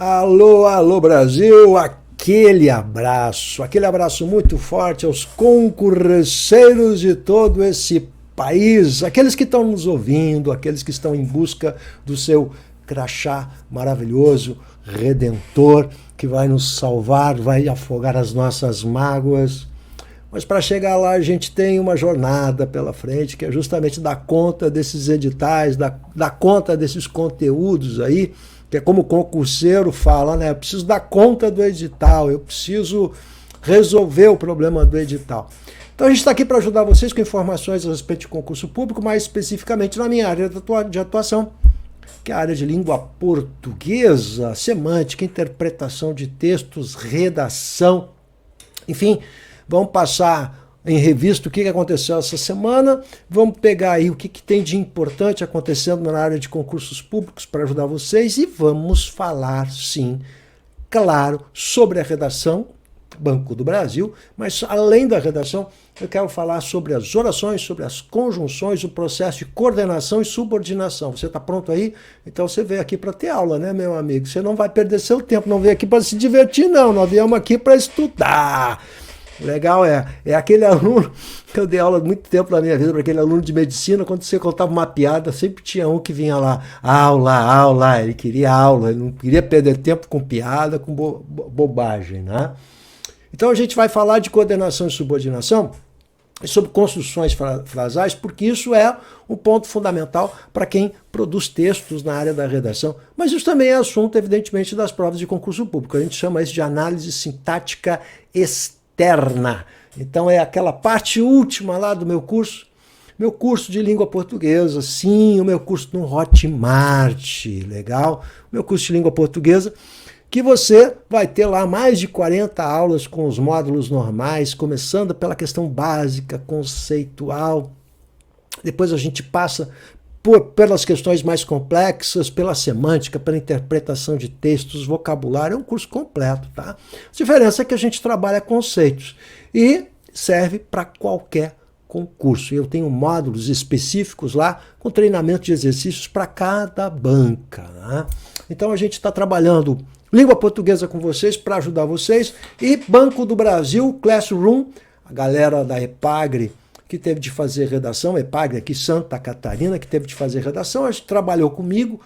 Alô, alô Brasil, aquele abraço muito forte aos concurseiros de todo esse país, aqueles que estão nos ouvindo, aqueles que estão em busca do seu crachá maravilhoso, redentor, que vai nos salvar, vai afogar as nossas mágoas. Mas para chegar lá a gente tem uma jornada pela frente, que é justamente dar conta desses editais, dar conta desses conteúdos aí, que é como o concurseiro fala, né? Eu preciso dar conta do edital, eu preciso resolver o problema do edital. Então a gente está aqui para ajudar vocês com informações a respeito de concurso público, mais especificamente na minha área de atuação, que é a área de língua portuguesa, semântica, interpretação de textos, redação, enfim. Vamos passar em revista o que aconteceu essa semana, vamos pegar aí o que tem de importante acontecendo na área de concursos públicos para ajudar vocês e vamos falar, sim, claro, sobre a redação, Banco do Brasil, mas além da redação, eu quero falar sobre as orações, sobre as conjunções, o processo de coordenação e subordinação. Você está pronto aí? Então você veio aqui para ter aula, né, meu amigo? Você não vai perder seu tempo, não veio aqui para se divertir, não. Nós viemos aqui para estudar. Legal é aquele aluno que eu dei aula há muito tempo na minha vida, para aquele aluno de medicina, quando você contava uma piada, sempre tinha um que vinha lá, aula, ele queria aula, ele não queria perder tempo com piada, com bobagem, né? Então a gente vai falar de coordenação e subordinação, e sobre construções frasais, porque isso é um ponto fundamental para quem produz textos na área da redação, mas isso também é assunto, evidentemente, das provas de concurso público. A gente chama isso de análise sintática externa. Então é aquela parte última lá do meu curso de língua portuguesa, sim, o meu curso no Hotmart, legal? O meu curso de língua portuguesa, que você vai ter lá mais de 40 aulas com os módulos normais, começando pela questão básica, conceitual, depois a gente passa pelas questões mais complexas, pela semântica, pela interpretação de textos, vocabulário, é um curso completo, tá? A diferença é que a gente trabalha conceitos e serve para qualquer concurso. Eu tenho módulos específicos lá com treinamento de exercícios para cada banca, né? Então a gente está trabalhando língua portuguesa com vocês para ajudar vocês e Banco do Brasil, Classroom, a galera da EPAGRE, que teve de fazer redação, EPAGRE aqui Santa Catarina, que teve de fazer redação, a gente trabalhou comigo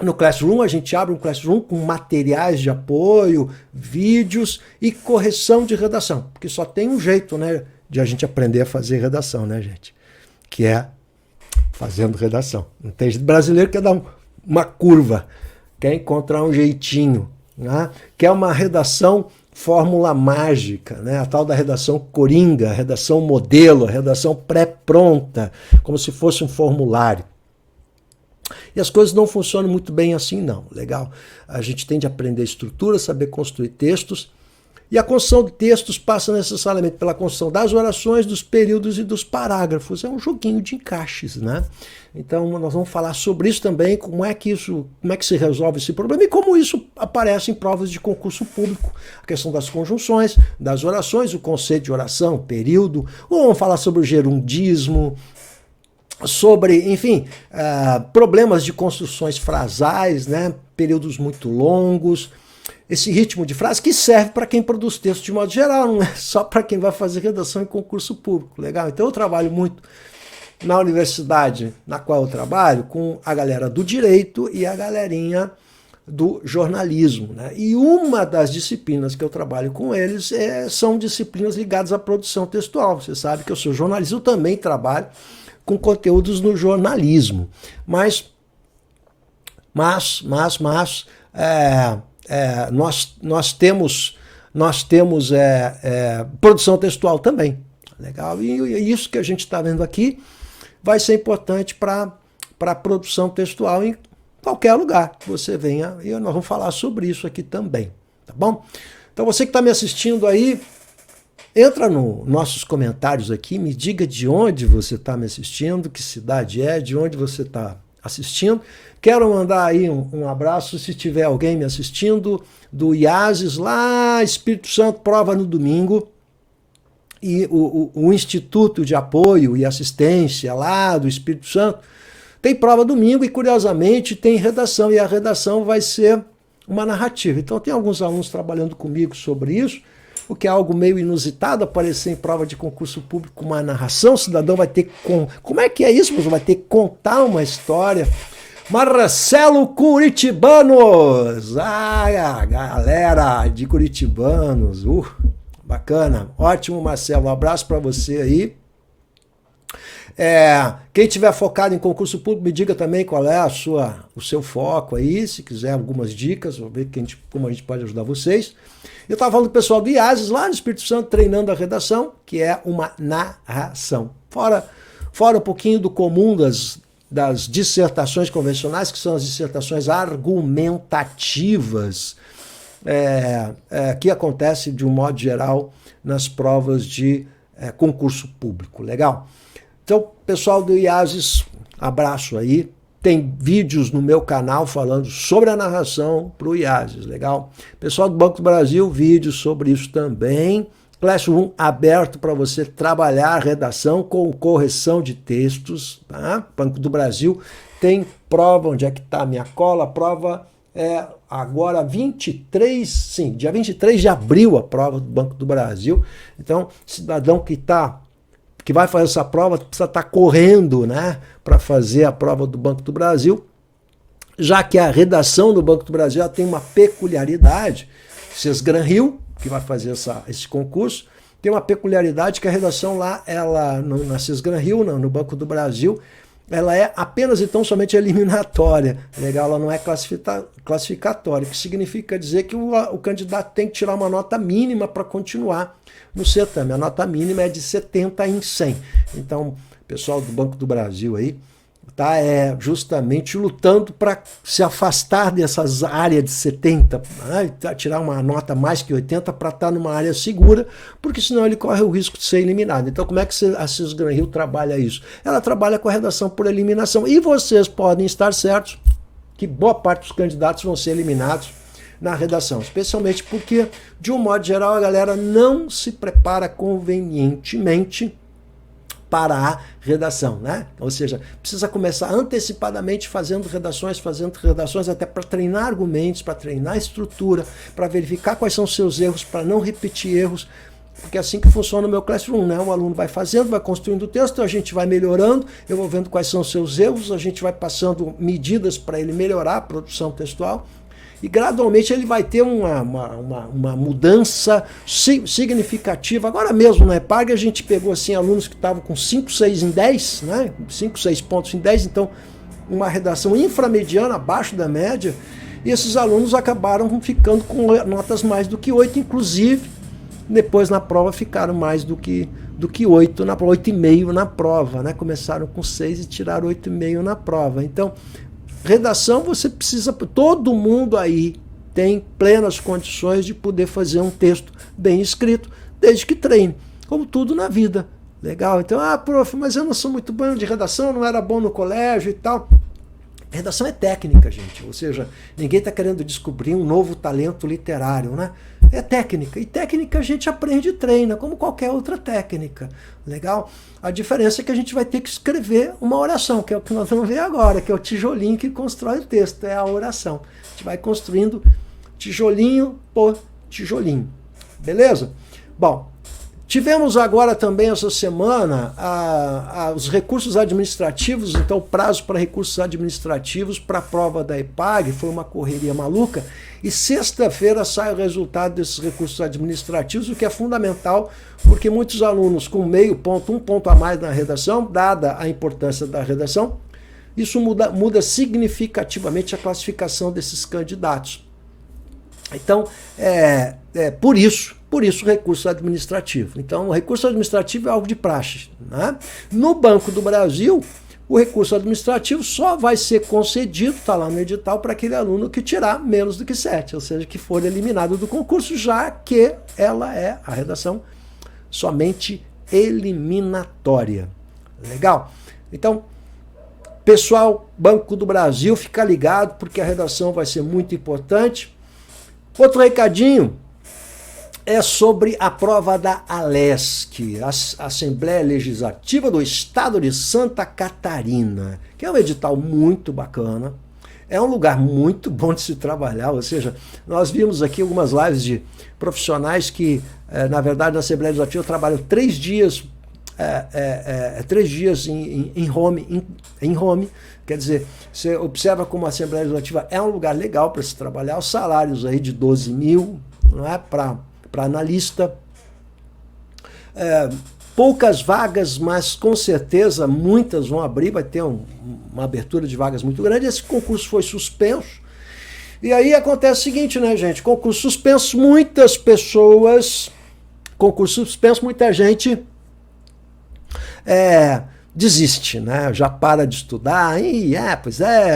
no Classroom, a gente abre um Classroom com materiais de apoio, vídeos e correção de redação, porque só tem um jeito, né, de a gente aprender a fazer redação, né, gente? Que é fazendo redação. Não tem jeito, brasileiro quer dar uma curva, quer encontrar um jeitinho, né? Quer uma redação fórmula mágica, né? A tal da redação coringa, a redação modelo, a redação pré-pronta, como se fosse um formulário. E as coisas não funcionam muito bem assim, não. Legal? A gente tem de aprender estrutura, saber construir textos, e a construção de textos passa necessariamente pela construção das orações, dos períodos e dos parágrafos. É um joguinho de encaixes, né? Então nós vamos falar sobre isso também, como é que se resolve esse problema e como isso aparece em provas de concurso público. A questão das conjunções, das orações, o conceito de oração, período, ou vamos falar sobre o gerundismo, sobre, enfim, problemas de construções frasais, né? Períodos muito longos, esse ritmo de frase que serve para quem produz texto de modo geral, não é só para quem vai fazer redação em concurso público, legal? Então eu trabalho muito na universidade na qual eu trabalho com a galera do direito e a galerinha do jornalismo, né? E uma das disciplinas que eu trabalho com eles são disciplinas ligadas à produção textual. Você sabe que eu sou jornalista, eu também trabalho com conteúdos no jornalismo, mas nós temos produção textual também, legal? E isso que a gente está vendo aqui vai ser importante para a produção textual em qualquer lugar que você venha, e nós vamos falar sobre isso aqui também, tá bom? Então você que está me assistindo aí, entra nos nossos comentários aqui, me diga de onde você está me assistindo, que cidade é, de onde você está assistindo. Quero mandar aí um abraço, se tiver alguém me assistindo, do IASES, lá Espírito Santo, prova no domingo, e o Instituto de Apoio e Assistência lá do Espírito Santo Tem prova domingo e, curiosamente, tem redação, e a redação vai ser uma narrativa. Então, tem alguns alunos trabalhando comigo sobre isso, o que é algo meio inusitado, aparecer em prova de concurso público uma narração. O cidadão vai ter que... Como é que é isso? Vai ter que contar uma história. Marcelo Curitibanos! Ah, galera de Curitibanos! Bacana! Ótimo, Marcelo. Um abraço para você aí. Quem tiver focado em concurso público, me diga também qual é o seu foco aí, se quiser algumas dicas, vou ver como a gente pode ajudar vocês. Eu estava falando do pessoal do IASES, lá no Espírito Santo, treinando a redação, que é uma narração. Fora um pouquinho do comum das dissertações convencionais, que são as dissertações argumentativas, que acontece de um modo geral nas provas de concurso público. Legal? Então, pessoal do IASES, abraço aí. Tem vídeos no meu canal falando sobre a narração para o IASES, legal? Pessoal do Banco do Brasil, vídeos sobre isso também. Classroom aberto para você trabalhar a redação com correção de textos, tá? Banco do Brasil tem prova, onde é que está a minha cola? A prova é agora dia 23 de abril a prova do Banco do Brasil. Então, cidadão que vai fazer essa prova precisa estar correndo, né, para fazer a prova do Banco do Brasil, já que a redação do Banco do Brasil ela tem uma peculiaridade. Sesgran-Rio, que vai fazer esse concurso, tem uma peculiaridade que a redação lá, na Sesgran-Rio, no Banco do Brasil, ela é apenas e tão somente eliminatória. Legal? Ela não é classificatória, que significa dizer que o candidato tem que tirar uma nota mínima para continuar no certame. A nota mínima é de 70 em 100. Então, o pessoal do Banco do Brasil aí está justamente lutando para se afastar dessas áreas de 70, tirar uma nota mais que 80 para estar numa área segura, porque senão ele corre o risco de ser eliminado. Então, como é que a Sesgran-Rio trabalha isso? Ela trabalha com a redação por eliminação. E vocês podem estar certos que boa parte dos candidatos vão ser eliminados na redação, especialmente porque, de um modo geral, a galera não se prepara convenientemente para a redação, né? Ou seja, precisa começar antecipadamente fazendo redações até para treinar argumentos, para treinar estrutura, para verificar quais são os seus erros, para não repetir erros, porque é assim que funciona o meu Classroom, né? O aluno vai fazendo, vai construindo o texto, a gente vai melhorando, eu vou vendo quais são os seus erros, a gente vai passando medidas para ele melhorar a produção textual, e gradualmente ele vai ter uma mudança significativa. Agora mesmo na EPAG a gente pegou assim, alunos que estavam com 5, 6 em 10, né? 5, 6 pontos em 10, então uma redação inframediana, abaixo da média, e esses alunos acabaram ficando com notas mais do que 8, inclusive depois na prova ficaram mais do que 8, 8,5 na prova, né? Começaram com 6 e tiraram 8,5 na prova. Então, redação você precisa, todo mundo aí tem plenas condições de poder fazer um texto bem escrito, desde que treine, como tudo na vida. Legal? Então, prof, mas eu não sou muito bom de redação, não era bom no colégio e tal. Redação é técnica, gente, ou seja, ninguém está querendo descobrir um novo talento literário, né? É técnica, e técnica a gente aprende e treina, como qualquer outra técnica, legal? A diferença é que a gente vai ter que escrever uma oração, que é o que nós vamos ver agora, que é o tijolinho que constrói o texto, é a oração. A gente vai construindo tijolinho por tijolinho, beleza? Bom, tivemos agora também essa semana os recursos administrativos, então o prazo para recursos administrativos para a prova da EPAG foi uma correria maluca, e sexta-feira sai o resultado desses recursos administrativos, o que é fundamental, porque muitos alunos com meio ponto, 1 ponto a mais na redação, dada a importância da redação, isso muda significativamente a classificação desses candidatos. Então, por isso o recurso administrativo. Então, o recurso administrativo é algo de praxe, né? No Banco do Brasil, o recurso administrativo só vai ser concedido, está lá no edital, para aquele aluno que tirar menos do que 7, ou seja, que for eliminado do concurso, já que ela é, a redação, somente eliminatória. Legal? Então, pessoal, Banco do Brasil, fica ligado, porque a redação vai ser muito importante. Outro recadinho, é sobre a prova da ALESC, a Assembleia Legislativa do Estado de Santa Catarina, que é um edital muito bacana, é um lugar muito bom de se trabalhar, ou seja, nós vimos aqui algumas lives de profissionais que, na verdade, na Assembleia Legislativa trabalham 3 dias, 3 dias em home, quer dizer, você observa como a Assembleia Legislativa é um lugar legal para se trabalhar, os salários aí de 12 mil, não é, para analista, poucas vagas, mas com certeza muitas vão abrir, vai ter uma abertura de vagas muito grande. Esse concurso foi suspenso, e aí acontece o seguinte, né, gente, concurso suspenso, muita gente desiste, né? Já para de estudar, e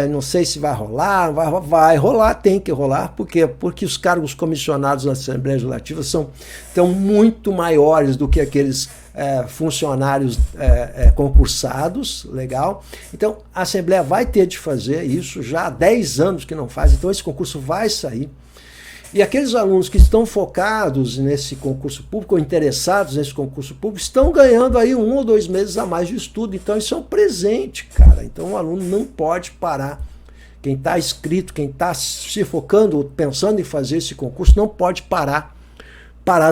não sei se vai rolar, vai rolar, tem que rolar, por quê? Porque os cargos comissionados na Assembleia Legislativa estão muito maiores do que aqueles funcionários concursados, legal? Então, a Assembleia vai ter de fazer isso, já há 10 anos que não faz, então esse concurso vai sair. E aqueles alunos que estão focados nesse concurso público, ou interessados nesse concurso público, estão ganhando aí 1 ou 2 meses a mais de estudo. Então isso é um presente, cara. Então o aluno não pode parar. Quem está inscrito, quem está se focando, pensando em fazer esse concurso, não pode parar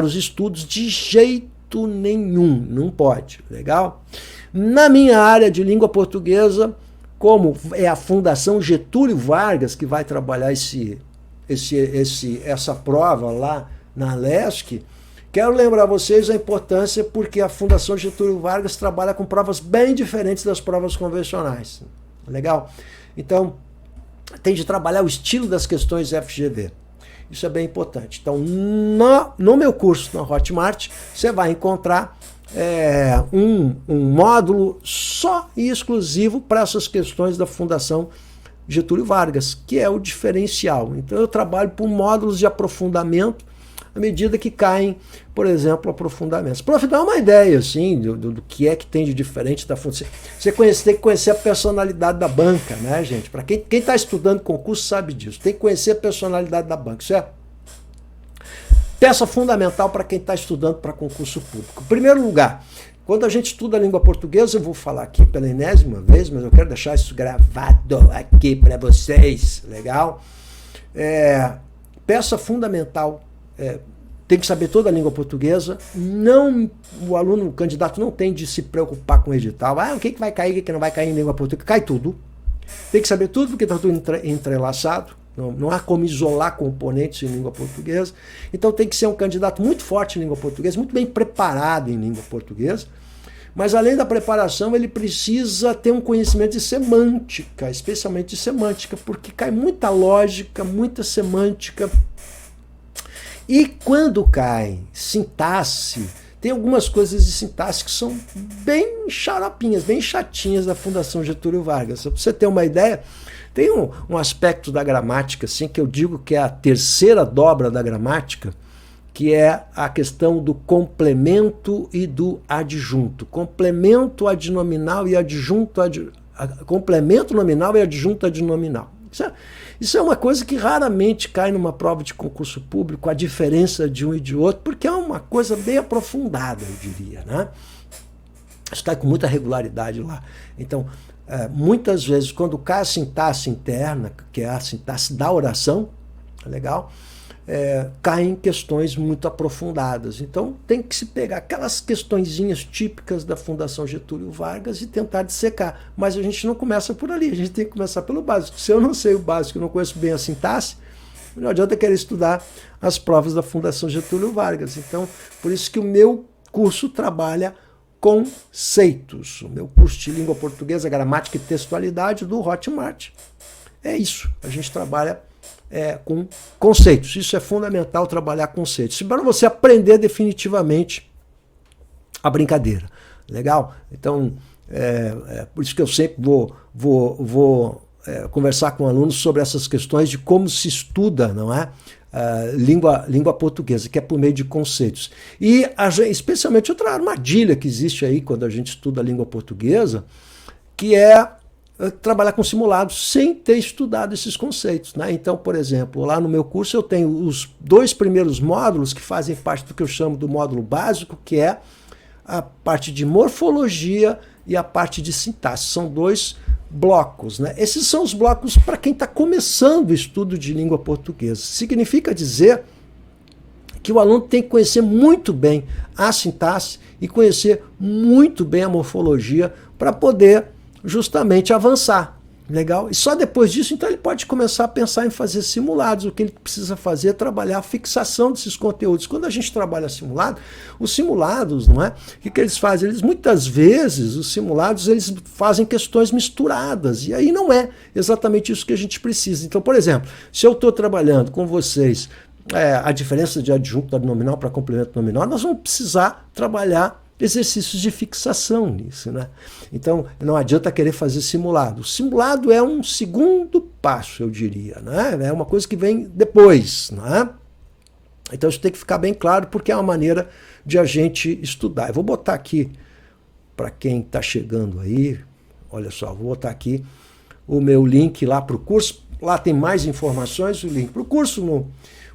os estudos de jeito nenhum. Não pode, legal? Na minha área de língua portuguesa, como é a Fundação Getúlio Vargas que vai trabalhar essa prova lá na ALESC, quero lembrar vocês a importância, porque a Fundação Getúlio Vargas trabalha com provas bem diferentes das provas convencionais. Legal? Então, tem de trabalhar o estilo das questões FGV. Isso é bem importante. Então, no meu curso, na Hotmart, você vai encontrar um módulo só e exclusivo para essas questões da Fundação Getúlio Vargas, que é o diferencial. Então eu trabalho por módulos de aprofundamento à medida que caem, por exemplo, aprofundamentos. Prof, dá uma ideia assim, do que é que tem de diferente da fundação. Você tem que conhecer a personalidade da banca, né, gente? Para quem está estudando concurso sabe disso. Tem que conhecer a personalidade da banca. Isso é peça fundamental para quem está estudando para concurso público. Em primeiro lugar, quando a gente estuda a língua portuguesa, eu vou falar aqui pela enésima vez, mas eu quero deixar isso gravado aqui para vocês, legal? Peça fundamental, tem que saber toda a língua portuguesa. O aluno, o candidato não tem de se preocupar com o edital. O que vai cair, o que não vai cair em língua portuguesa? Cai tudo. Tem que saber tudo, porque está tudo entrelaçado. Não há como isolar componentes em língua portuguesa. Então tem que ser um candidato muito forte em língua portuguesa, muito bem preparado em língua portuguesa. Mas além da preparação, ele precisa ter um conhecimento de semântica, especialmente de semântica, porque cai muita lógica, muita semântica. E quando cai sintaxe, tem algumas coisas de sintaxe que são bem xaropinhas, bem chatinhas da Fundação Getúlio Vargas. Para você ter uma ideia, tem um aspecto da gramática assim, que eu digo que é a terceira dobra da gramática, que é a questão do complemento e do adjunto. Complemento adnominal e adjunto complemento nominal e adjunto adnominal. Isso é uma coisa que raramente cai numa prova de concurso público, a diferença de um e de outro, porque é uma coisa bem aprofundada, eu diria, né? Isso cai com muita regularidade lá. Então, muitas vezes, quando cai a sintaxe interna, que é a sintaxe da oração, legal? Caem questões muito aprofundadas. Então tem que se pegar aquelas questõezinhas típicas da Fundação Getúlio Vargas e tentar dissecar. Mas a gente não começa por ali, a gente tem que começar pelo básico. Se eu não sei o básico, eu não conheço bem a sintaxe, não adianta querer estudar as provas da Fundação Getúlio Vargas. Então, por isso que o meu curso trabalha conceitos. O meu curso de língua portuguesa, gramática e textualidade do Hotmart. É isso, a gente trabalha com conceitos. Isso é fundamental, trabalhar conceitos. Para você aprender definitivamente a brincadeira. Legal? Então, por isso que eu sempre vou conversar com alunos sobre essas questões de como se estuda, não é? Língua portuguesa, que é por meio de conceitos. E especialmente outra armadilha que existe aí quando a gente estuda a língua portuguesa, que é trabalhar com simulados sem ter estudado esses conceitos, né? Então, por exemplo, lá no meu curso eu tenho os 2 primeiros módulos que fazem parte do que eu chamo do módulo básico, que é a parte de morfologia e a parte de sintaxe. São 2 blocos, né? Esses são os blocos para quem está começando o estudo de língua portuguesa. Significa dizer que o aluno tem que conhecer muito bem a sintaxe e conhecer muito bem a morfologia para poder justamente avançar. Legal? E só depois disso, então, ele pode começar a pensar em fazer simulados. O que ele precisa fazer é trabalhar a fixação desses conteúdos. Quando a gente trabalha simulado, os simulados, não é? O que eles fazem? Eles, muitas vezes, os simulados, eles fazem questões misturadas. E aí não é exatamente isso que a gente precisa. Então, por exemplo, se eu estou trabalhando com vocês a diferença de adjunto nominal para complemento nominal, nós vamos precisar trabalhar exercícios de fixação nisso, né? Então, não adianta querer fazer simulado. O simulado é um segundo passo, eu diria, né? É uma coisa que vem depois, né? Então, isso tem que ficar bem claro, porque é uma maneira de a gente estudar. Eu vou botar aqui, para quem está chegando aí, olha só, vou botar aqui o meu link lá para o curso. Lá tem mais informações, o link para o curso.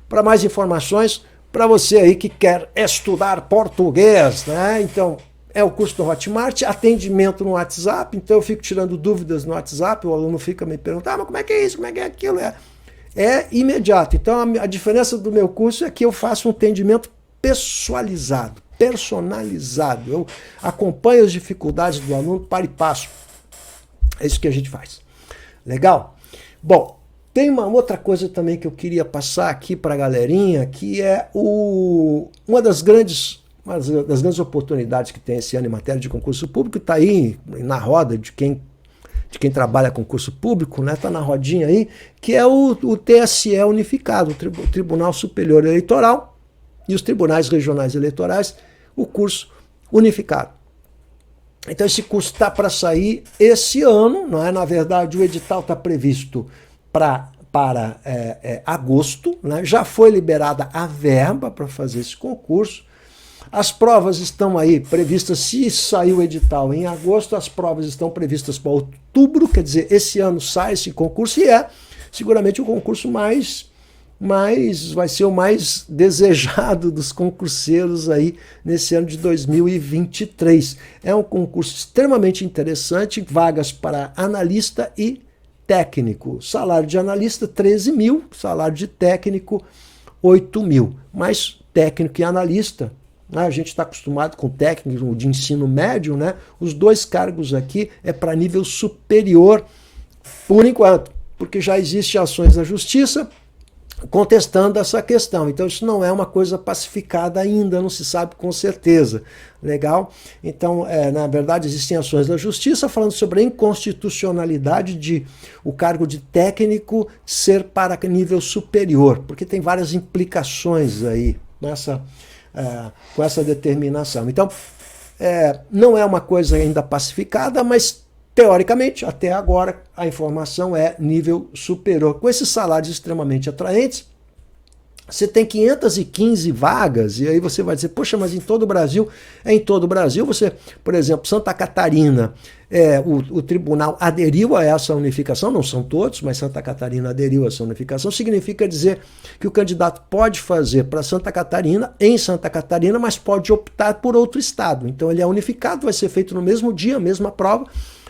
Para mais informações, para você aí que quer estudar português, né? Então, é o curso do Hotmart, atendimento no WhatsApp, então eu fico tirando dúvidas no WhatsApp, o aluno fica me perguntando, mas como é que é isso, como é que é aquilo? É imediato. Então, a diferença do meu curso é que eu faço um atendimento pessoalizado, personalizado. Eu acompanho as dificuldades do aluno para e passo. É isso que a gente faz. Legal? Bom, tem uma outra coisa também que eu queria passar aqui para a galerinha, que é uma das grandes oportunidades que tem esse ano em matéria de concurso público, está aí na roda de quem trabalha com concurso público, né? Está na rodinha aí, que é o TSE unificado, o Tribunal Superior Eleitoral e os Tribunais Regionais Eleitorais, o curso unificado. Então esse curso está para sair esse ano, não é? Na verdade, o edital está previsto para agosto, né? Já foi liberada a verba para fazer esse concurso. As provas estão aí previstas, se sair o edital em agosto, as provas estão previstas para outubro, quer dizer, esse ano sai esse concurso e é seguramente o concurso vai ser o mais desejado dos concurseiros aí nesse ano de 2023. É um concurso extremamente interessante, vagas para analista e técnico. Salário de analista, 13 mil, salário de técnico, 8 mil. Mas técnico e analista, né, a gente está acostumado com técnico de ensino médio, né? Os 2 cargos aqui é para nível superior, por enquanto, porque já existem ações na justiça contestando essa questão. Então isso não é uma coisa pacificada ainda, não se sabe com certeza. Legal? Então, na verdade, existem ações da justiça falando sobre a inconstitucionalidade de o cargo de técnico ser para nível superior, porque tem várias implicações aí com essa determinação. Então, não é uma coisa ainda pacificada, mas teoricamente, até agora, a informação é nível superior. Com esses salários extremamente atraentes, você tem 515 vagas, e aí você vai dizer, poxa, mas em todo o Brasil? Em todo o Brasil, você, por exemplo, Santa Catarina, o tribunal aderiu a essa unificação, não são todos, mas Santa Catarina aderiu a essa unificação, significa dizer que o candidato pode fazer para Santa Catarina, em Santa Catarina, mas pode optar por outro estado. Então ele é unificado, vai ser feito no mesmo dia, a mesma prova,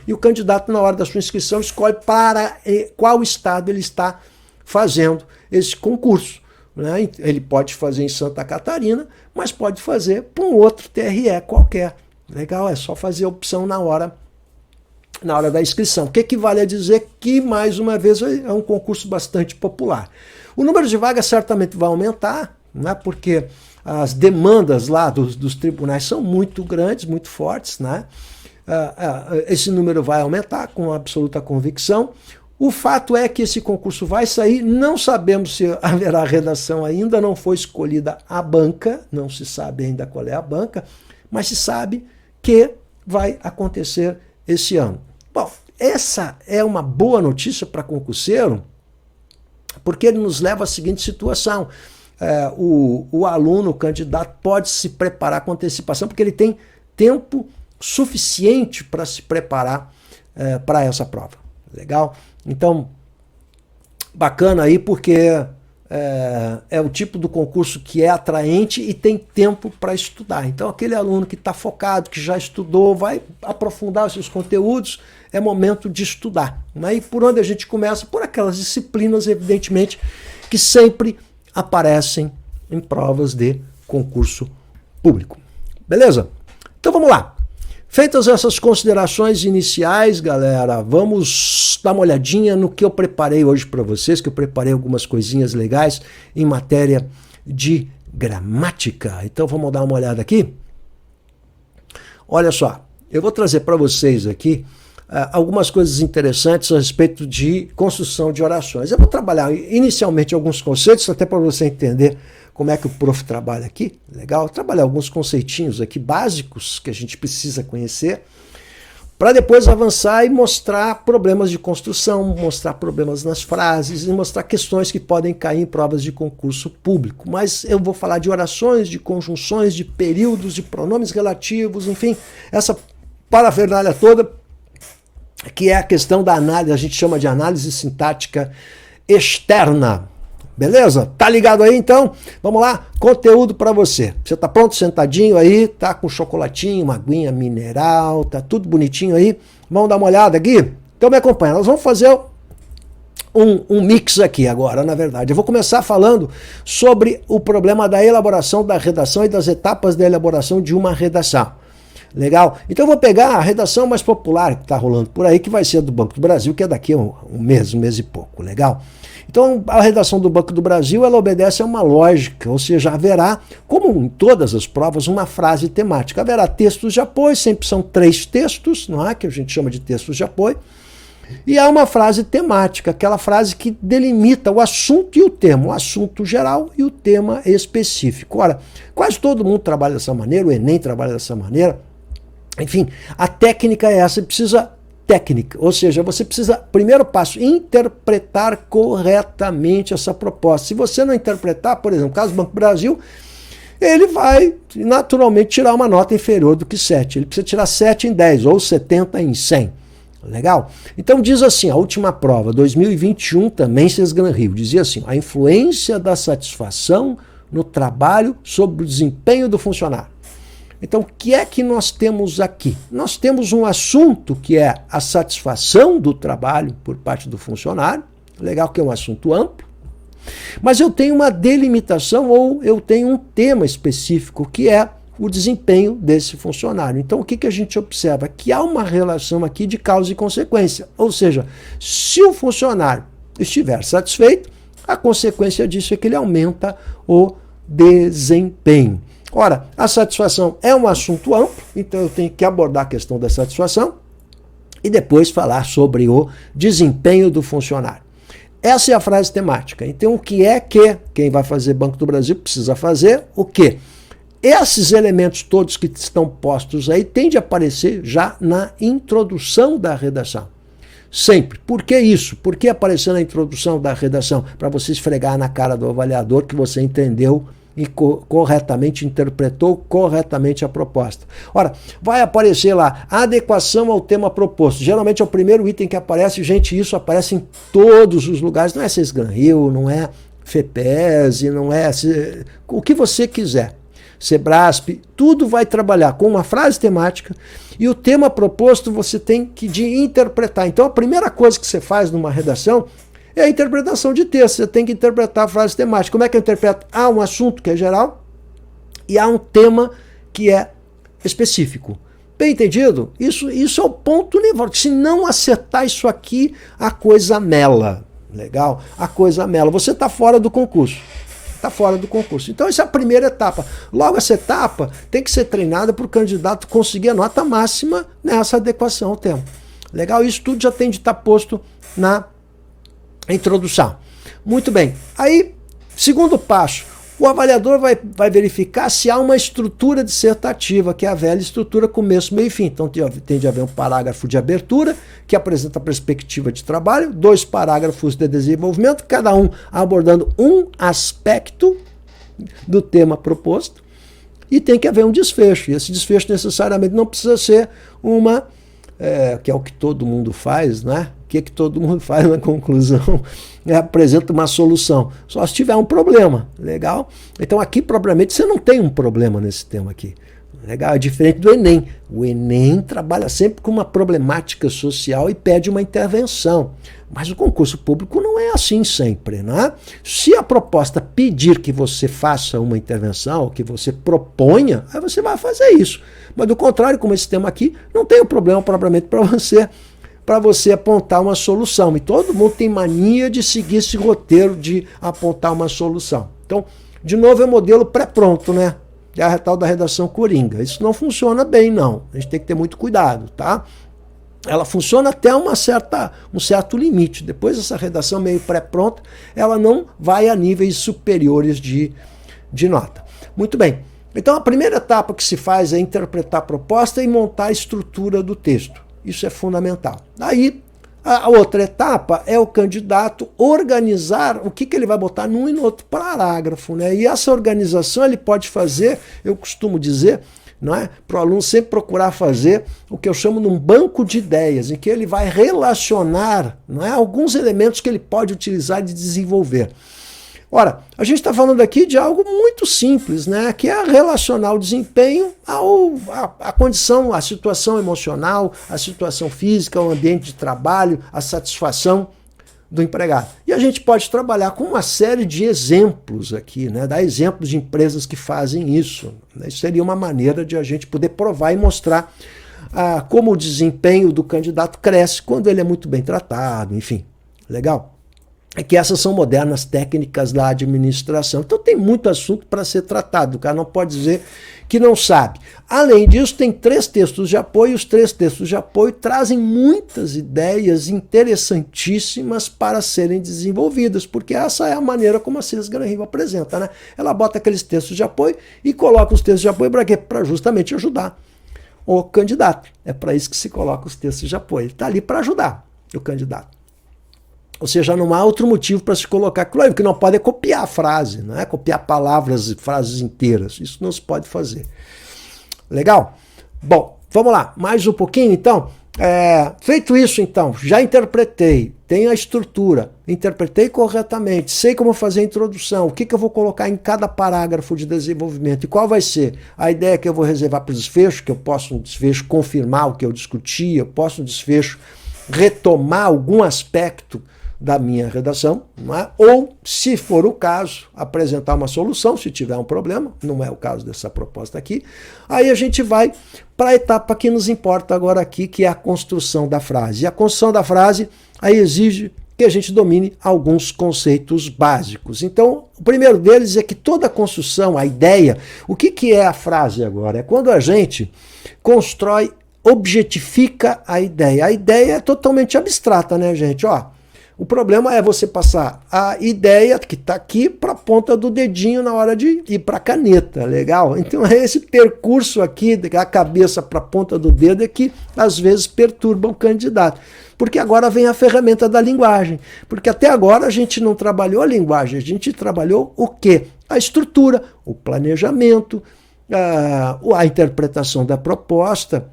e o candidato, na hora da sua inscrição, escolhe para qual estado ele está fazendo esse concurso. Né? Ele pode fazer em Santa Catarina, mas pode fazer para um outro TRE qualquer. Legal? É só fazer a opção na hora da inscrição. O que equivale a dizer que, mais uma vez, é um concurso bastante popular. O número de vagas certamente vai aumentar, né? Porque as demandas lá dos tribunais são muito grandes, muito fortes, né? Esse número vai aumentar com absoluta convicção. O fato é que esse concurso vai sair, não sabemos se haverá redação ainda, não foi escolhida a banca, não se sabe ainda qual é a banca, mas se sabe que vai acontecer esse ano. Bom, essa é uma boa notícia para concurseiro, porque ele nos leva à seguinte situação. O aluno, o candidato, pode se preparar com antecipação, porque ele tem tempo suficiente para se preparar para essa prova. Legal? Então, bacana aí porque é o tipo do concurso que é atraente e tem tempo para estudar. Então, aquele aluno que está focado, que já estudou, vai aprofundar os seus conteúdos, é momento de estudar. E por onde a gente começa? Por aquelas disciplinas, evidentemente, que sempre aparecem em provas de concurso público. Beleza? Então vamos lá. Feitas essas considerações iniciais, galera, vamos dar uma olhadinha no que eu preparei hoje para vocês, que eu preparei algumas coisinhas legais em matéria de gramática. Então vamos dar uma olhada aqui? Olha só, eu vou trazer para vocês aqui algumas coisas interessantes a respeito de construção de orações. Eu vou trabalhar inicialmente alguns conceitos, até para você entender como é que o prof trabalha aqui. Legal? Trabalhar alguns conceitinhos aqui básicos que a gente precisa conhecer, para depois avançar e mostrar problemas de construção, mostrar problemas nas frases e mostrar questões que podem cair em provas de concurso público. Mas eu vou falar de orações, de conjunções, de períodos, de pronomes relativos, enfim, essa parafernália toda, que é a questão da análise, a gente chama de análise sintática externa. Beleza? Tá ligado aí então? Vamos lá, conteúdo para você. Você tá pronto, sentadinho aí, tá com chocolatinho, uma aguinha mineral, tá tudo bonitinho aí? Vamos dar uma olhada aqui? Então me acompanha, nós vamos fazer um mix aqui agora, na verdade. Eu vou começar falando sobre o problema da elaboração da redação e das etapas da elaboração de uma redação. Legal? Então eu vou pegar a redação mais popular que está rolando por aí, que vai ser do Banco do Brasil, que é daqui a um mês e pouco. Legal? Então a redação do Banco do Brasil, ela obedece a uma lógica, ou seja, haverá, como em todas as provas, uma frase temática. Haverá textos de apoio, sempre são 3 textos, não é? Que a gente chama de textos de apoio. E há uma frase temática, aquela frase que delimita o assunto e o tema, o assunto geral e o tema específico. Ora, quase todo mundo trabalha dessa maneira, o Enem trabalha dessa maneira. Enfim, a técnica é essa, precisa técnica, ou seja, você precisa, primeiro passo, interpretar corretamente essa proposta. Se você não interpretar, por exemplo, no caso do Banco do Brasil, ele vai naturalmente tirar uma nota inferior do que 7. Ele precisa tirar 7 em 10 ou 70 em 100. Legal? Então diz assim, a última prova, 2021, também Sesgran Rio, dizia assim, a influência da satisfação no trabalho sobre o desempenho do funcionário. Então, o que é que nós temos aqui? Nós temos um assunto que é a satisfação do trabalho por parte do funcionário, legal que é um assunto amplo, mas eu tenho uma delimitação ou eu tenho um tema específico que é o desempenho desse funcionário. Então, o que a gente observa? Que há uma relação aqui de causa e consequência, ou seja, se o funcionário estiver satisfeito, a consequência disso é que ele aumenta o desempenho. Ora, a satisfação é um assunto amplo, então eu tenho que abordar a questão da satisfação e depois falar sobre o desempenho do funcionário. Essa é a frase temática. Então, o que é que quem vai fazer Banco do Brasil precisa fazer? O quê? Esses elementos todos que estão postos aí tendem a aparecer já na introdução da redação. Sempre. Por que isso? Por que aparecer na introdução da redação? Para você esfregar na cara do avaliador que você entendeu e corretamente interpretou corretamente a proposta. Ora, vai aparecer lá a adequação ao tema proposto. Geralmente é o primeiro item que aparece, gente, isso aparece em todos os lugares, não é Sesgran Rio, não é FEPES, não é o que você quiser. Sebrasp, tudo vai trabalhar com uma frase temática e o tema proposto você tem que interpretar. Então a primeira coisa que você faz numa redação é a interpretação de texto, você tem que interpretar a frase temática. Como é que eu interpreto? Há um assunto que é geral e há um tema que é específico. Bem entendido? Isso é o ponto nevrálgico. Se não acertar isso aqui, a coisa mela. Legal? A coisa mela. Você está fora do concurso. Está fora do concurso. Então essa é a primeira etapa. Logo essa etapa tem que ser treinada para o candidato conseguir a nota máxima nessa adequação ao tema. Legal? Isso tudo já tem de estar posto na introdução. Muito bem. Aí, segundo passo, o avaliador vai verificar se há uma estrutura dissertativa, que é a velha estrutura começo, meio e fim. Então tem de haver um parágrafo de abertura, que apresenta a perspectiva de trabalho, 2 parágrafos de desenvolvimento, cada um abordando um aspecto do tema proposto, e tem que haver um desfecho. E esse desfecho necessariamente não precisa ser uma que é o que todo mundo faz, né? O que todo mundo faz na conclusão? Apresenta uma solução. Só se tiver um problema, legal? Então aqui, propriamente, você não tem um problema nesse tema aqui. Legal? É diferente do Enem. O Enem trabalha sempre com uma problemática social e pede uma intervenção. Mas o concurso público não é assim sempre, né? Se a proposta pedir que você faça uma intervenção, que você proponha, aí você vai fazer isso. Mas do contrário, como esse tema aqui, não tem um problema propriamente para você apontar uma solução. E todo mundo tem mania de seguir esse roteiro de apontar uma solução. Então, de novo, é um modelo pré-pronto, né? É a tal da redação coringa. Isso não funciona bem, não. A gente tem que ter muito cuidado, tá? Ela funciona até um certo limite. Depois dessa redação meio pré-pronta, ela não vai a níveis superiores de nota. Muito bem. Então, a primeira etapa que se faz é interpretar a proposta e montar a estrutura do texto. Isso é fundamental. Aí, a outra etapa é o candidato organizar o que ele vai botar num e no outro parágrafo, né? E essa organização ele pode fazer, eu costumo dizer, não é? Para o aluno sempre procurar fazer o que eu chamo de um banco de ideias, em que ele vai relacionar, não é, alguns elementos que ele pode utilizar e desenvolver. Ora, a gente está falando aqui de algo muito simples, né? Que é relacionar o desempenho à condição, à situação emocional, à situação física, ao ambiente de trabalho, à satisfação do empregado. E a gente pode trabalhar com uma série de exemplos aqui, né? Dar exemplos de empresas que fazem isso. Isso seria uma maneira de a gente poder provar e mostrar como o desempenho do candidato cresce quando ele é muito bem tratado, enfim. Legal? É que essas são modernas técnicas da administração. Então tem muito assunto para ser tratado. O cara não pode dizer que não sabe. Além disso, tem 3 textos de apoio. Os 3 textos de apoio trazem muitas ideias interessantíssimas para serem desenvolvidas, porque essa é a maneira como a Silas Granville apresenta, né? Ela bota aqueles textos de apoio e coloca os textos de apoio para quê? Para justamente ajudar o candidato. É para isso que se coloca os textos de apoio. Ele está ali para ajudar o candidato. Ou seja, não há outro motivo para se colocar aquilo aí, porque não pode copiar a frase, não é copiar palavras e frases inteiras. Isso não se pode fazer. Legal? Bom, vamos lá. Mais um pouquinho, então. Feito isso, então, já interpretei, tenho a estrutura, interpretei corretamente, sei como fazer a introdução, o que eu vou colocar em cada parágrafo de desenvolvimento e qual vai ser a ideia que eu vou reservar para o desfecho, que eu posso no desfecho confirmar o que eu discuti, eu posso no desfecho retomar algum aspecto da minha redação, não é? Ou, se for o caso, apresentar uma solução, se tiver um problema, não é o caso dessa proposta aqui, aí a gente vai para a etapa que nos importa agora aqui, que é a construção da frase. E a construção da frase aí exige que a gente domine alguns conceitos básicos. Então, o primeiro deles é que toda construção, a ideia, o que é a frase agora? É quando a gente constrói, objetifica a ideia. A ideia é totalmente abstrata, né, gente? O problema é você passar a ideia que está aqui para a ponta do dedinho na hora de ir para a caneta, legal? Então é esse percurso aqui, da cabeça para a ponta do dedo, é que às vezes perturba o candidato. Porque agora vem a ferramenta da linguagem. Porque até agora a gente não trabalhou a linguagem, a gente trabalhou o quê? A estrutura, o planejamento, a interpretação da proposta.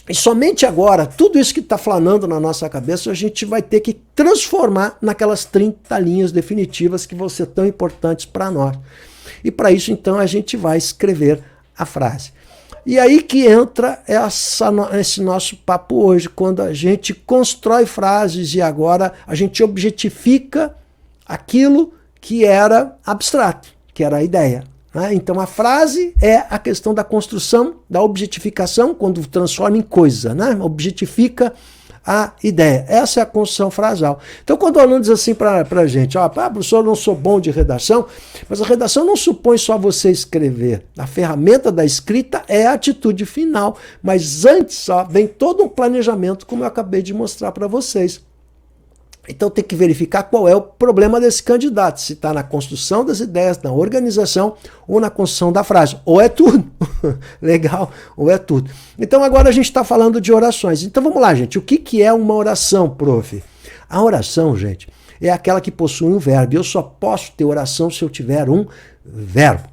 E somente agora, tudo isso que está flanando na nossa cabeça, a gente vai ter que transformar naquelas 30 linhas definitivas que vão ser tão importantes para nós. E para isso, então, a gente vai escrever a frase. E aí que entra esse nosso papo hoje, quando a gente constrói frases e agora a gente objetifica aquilo que era abstrato, que era a ideia. Então a frase é a questão da construção, da objetificação, quando transforma em coisa, né? Objetifica a ideia. Essa é a construção frasal. Então quando o aluno diz assim para a gente, professor, eu não sou bom de redação, mas a redação não supõe só você escrever. A ferramenta da escrita é a atitude final, mas antes vem todo um planejamento, como eu acabei de mostrar para vocês. Então tem que verificar qual é o problema desse candidato, se está na construção das ideias, na organização ou na construção da frase. Ou é tudo. Legal? Ou é tudo. Então agora a gente está falando de orações. Então vamos lá, gente. O que é uma oração, prof? A oração, gente, é aquela que possui um verbo. Eu só posso ter oração se eu tiver um verbo.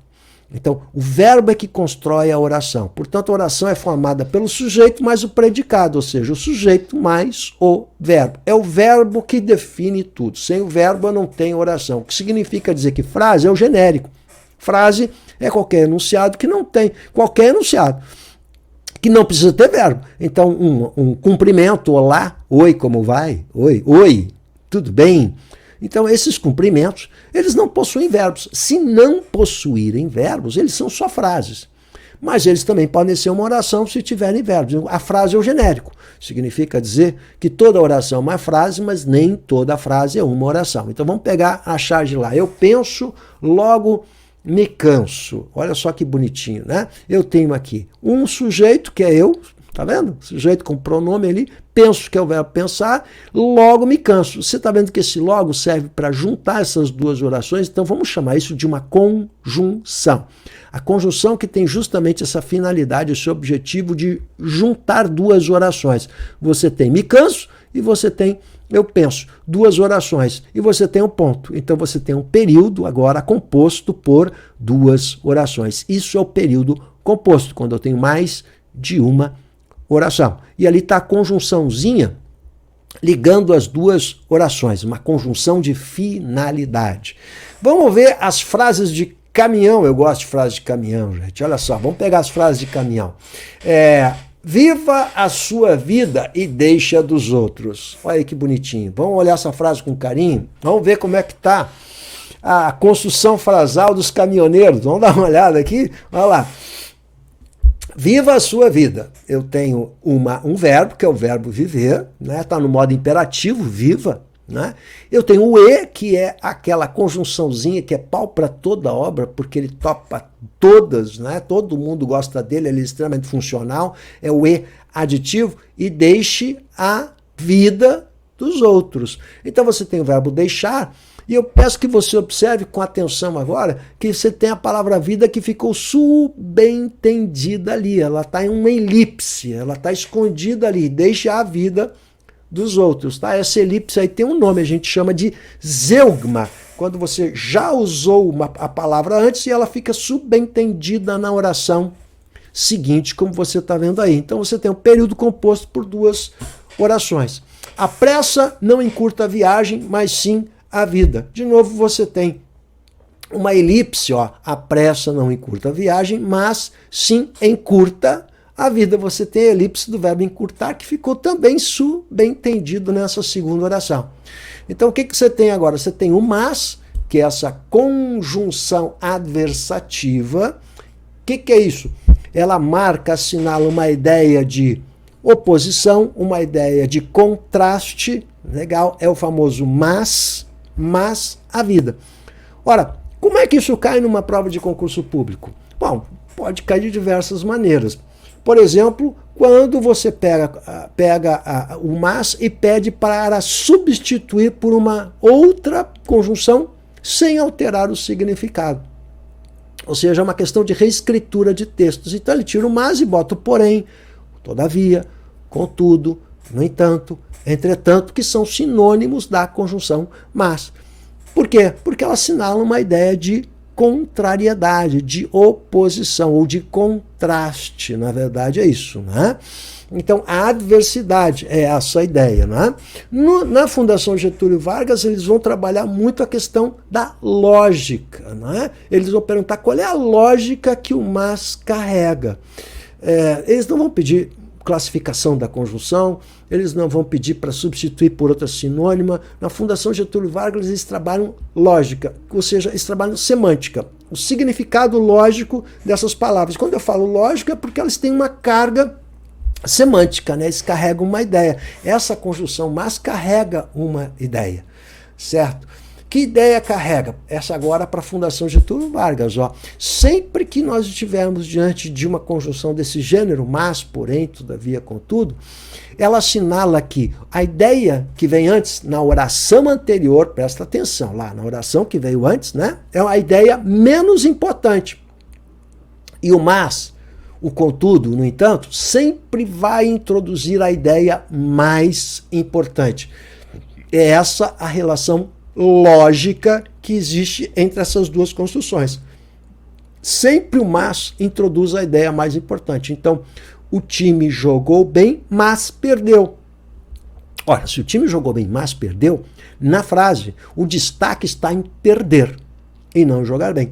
Então, o verbo é que constrói a oração. Portanto, a oração é formada pelo sujeito mais o predicado, ou seja, o sujeito mais o verbo. É o verbo que define tudo. Sem o verbo eu não tenho oração. O que significa dizer que frase é o genérico. Frase é qualquer enunciado que não tem. Qualquer enunciado que não precisa ter verbo. Então, um cumprimento, olá, oi, como vai? Oi, tudo bem? Então, esses cumprimentos, eles não possuem verbos. Se não possuírem verbos, eles são só frases. Mas eles também podem ser uma oração se tiverem verbos. A frase é o genérico. Significa dizer que toda oração é uma frase, mas nem toda frase é uma oração. Então, vamos pegar a charge lá. Eu penso, logo me canso. Olha só que bonitinho, né? Eu tenho aqui um sujeito, que é eu, tá vendo? Sujeito com pronome ali, penso, que é o verbo pensar, logo me canso. Você tá vendo que esse logo serve para juntar essas duas orações, então vamos chamar isso de uma conjunção. A conjunção que tem justamente essa finalidade, esse objetivo de juntar duas orações. Você tem me canso e você tem eu penso, duas orações, e você tem um ponto. Então você tem um período agora composto por duas orações. Isso é o período composto, quando eu tenho mais de uma oração. E ali está a conjunçãozinha ligando as duas orações, uma conjunção de finalidade. Vamos ver as frases de caminhão. Eu gosto de frases de caminhão, gente. Olha só, vamos pegar as frases de caminhão. Viva a sua vida e deixe a dos outros. Olha aí que bonitinho. Vamos olhar essa frase com carinho. Vamos ver como é que está a construção frasal dos caminhoneiros. Vamos dar uma olhada aqui. Olha lá. Viva a sua vida. Eu tenho um verbo, que é o verbo viver, né? Está no modo imperativo, viva. Né? Eu tenho o e, que é aquela conjunçãozinha que é pau para toda obra, porque ele topa todas, né? Todo mundo gosta dele, ele é extremamente funcional, é o e aditivo, e deixe a vida dos outros. Então você tem o verbo deixar, e eu peço que você observe com atenção agora que você tem a palavra vida que ficou subentendida ali, ela está em uma elipse, ela está escondida ali, deixe a vida dos outros, tá? Essa elipse aí tem um nome, a gente chama de zeugma, quando você já usou a palavra antes e ela fica subentendida na oração seguinte, como você está vendo aí. Então você tem um período composto por duas orações. A pressa não encurta a viagem, mas sim a vida. De novo você tem uma elipse, ó. A pressa não encurta a viagem, mas sim encurta a vida. Você tem a elipse do verbo encurtar, que ficou também subentendido nessa segunda oração. Então, o que você tem agora? Você tem o mas, que é essa conjunção adversativa. O que é isso? Ela marca, assinala uma ideia de oposição, uma ideia de contraste. Legal? É o famoso mas a vida. Ora, como é que isso cai numa prova de concurso público? Bom, pode cair de diversas maneiras. Por exemplo, quando você pega o mas e pede para substituir por uma outra conjunção sem alterar o significado. Ou seja, é uma questão de reescritura de textos. Então ele tira o mas e bota o porém, todavia, contudo, no entanto, entretanto, que são sinônimos da conjunção mas. Por quê? Porque ela assinala uma ideia de contrariedade, de oposição ou de contraste, na verdade é isso, né? Então a adversidade é essa ideia, né? Na Fundação Getúlio Vargas eles vão trabalhar muito a questão da lógica, né? Eles vão perguntar qual é a lógica que o mas carrega. Eles não vão pedir classificação da conjunção, eles não vão pedir para substituir por outra sinônima. Na Fundação Getúlio Vargas eles trabalham lógica, ou seja, eles trabalham semântica, o significado lógico dessas palavras. Quando eu falo lógico é porque elas têm uma carga semântica, né? Eles carregam uma ideia. Essa conjunção mas carrega uma ideia, certo? Que ideia carrega? Essa agora para a Fundação Getúlio Vargas. Ó. Sempre que nós estivermos diante de uma conjunção desse gênero, mas, porém, todavia, contudo, ela assinala que a ideia que vem antes, na oração anterior, presta atenção lá, na oração que veio antes, né, é a ideia menos importante. E o mas, o contudo, no entanto, sempre vai introduzir a ideia mais importante. É essa a relação lógica que existe entre essas duas construções. Sempre o mas introduz a ideia mais importante. Então, o time jogou bem, mas perdeu. Ora, se o time jogou bem, mas perdeu, na frase, o destaque está em perder e não jogar bem.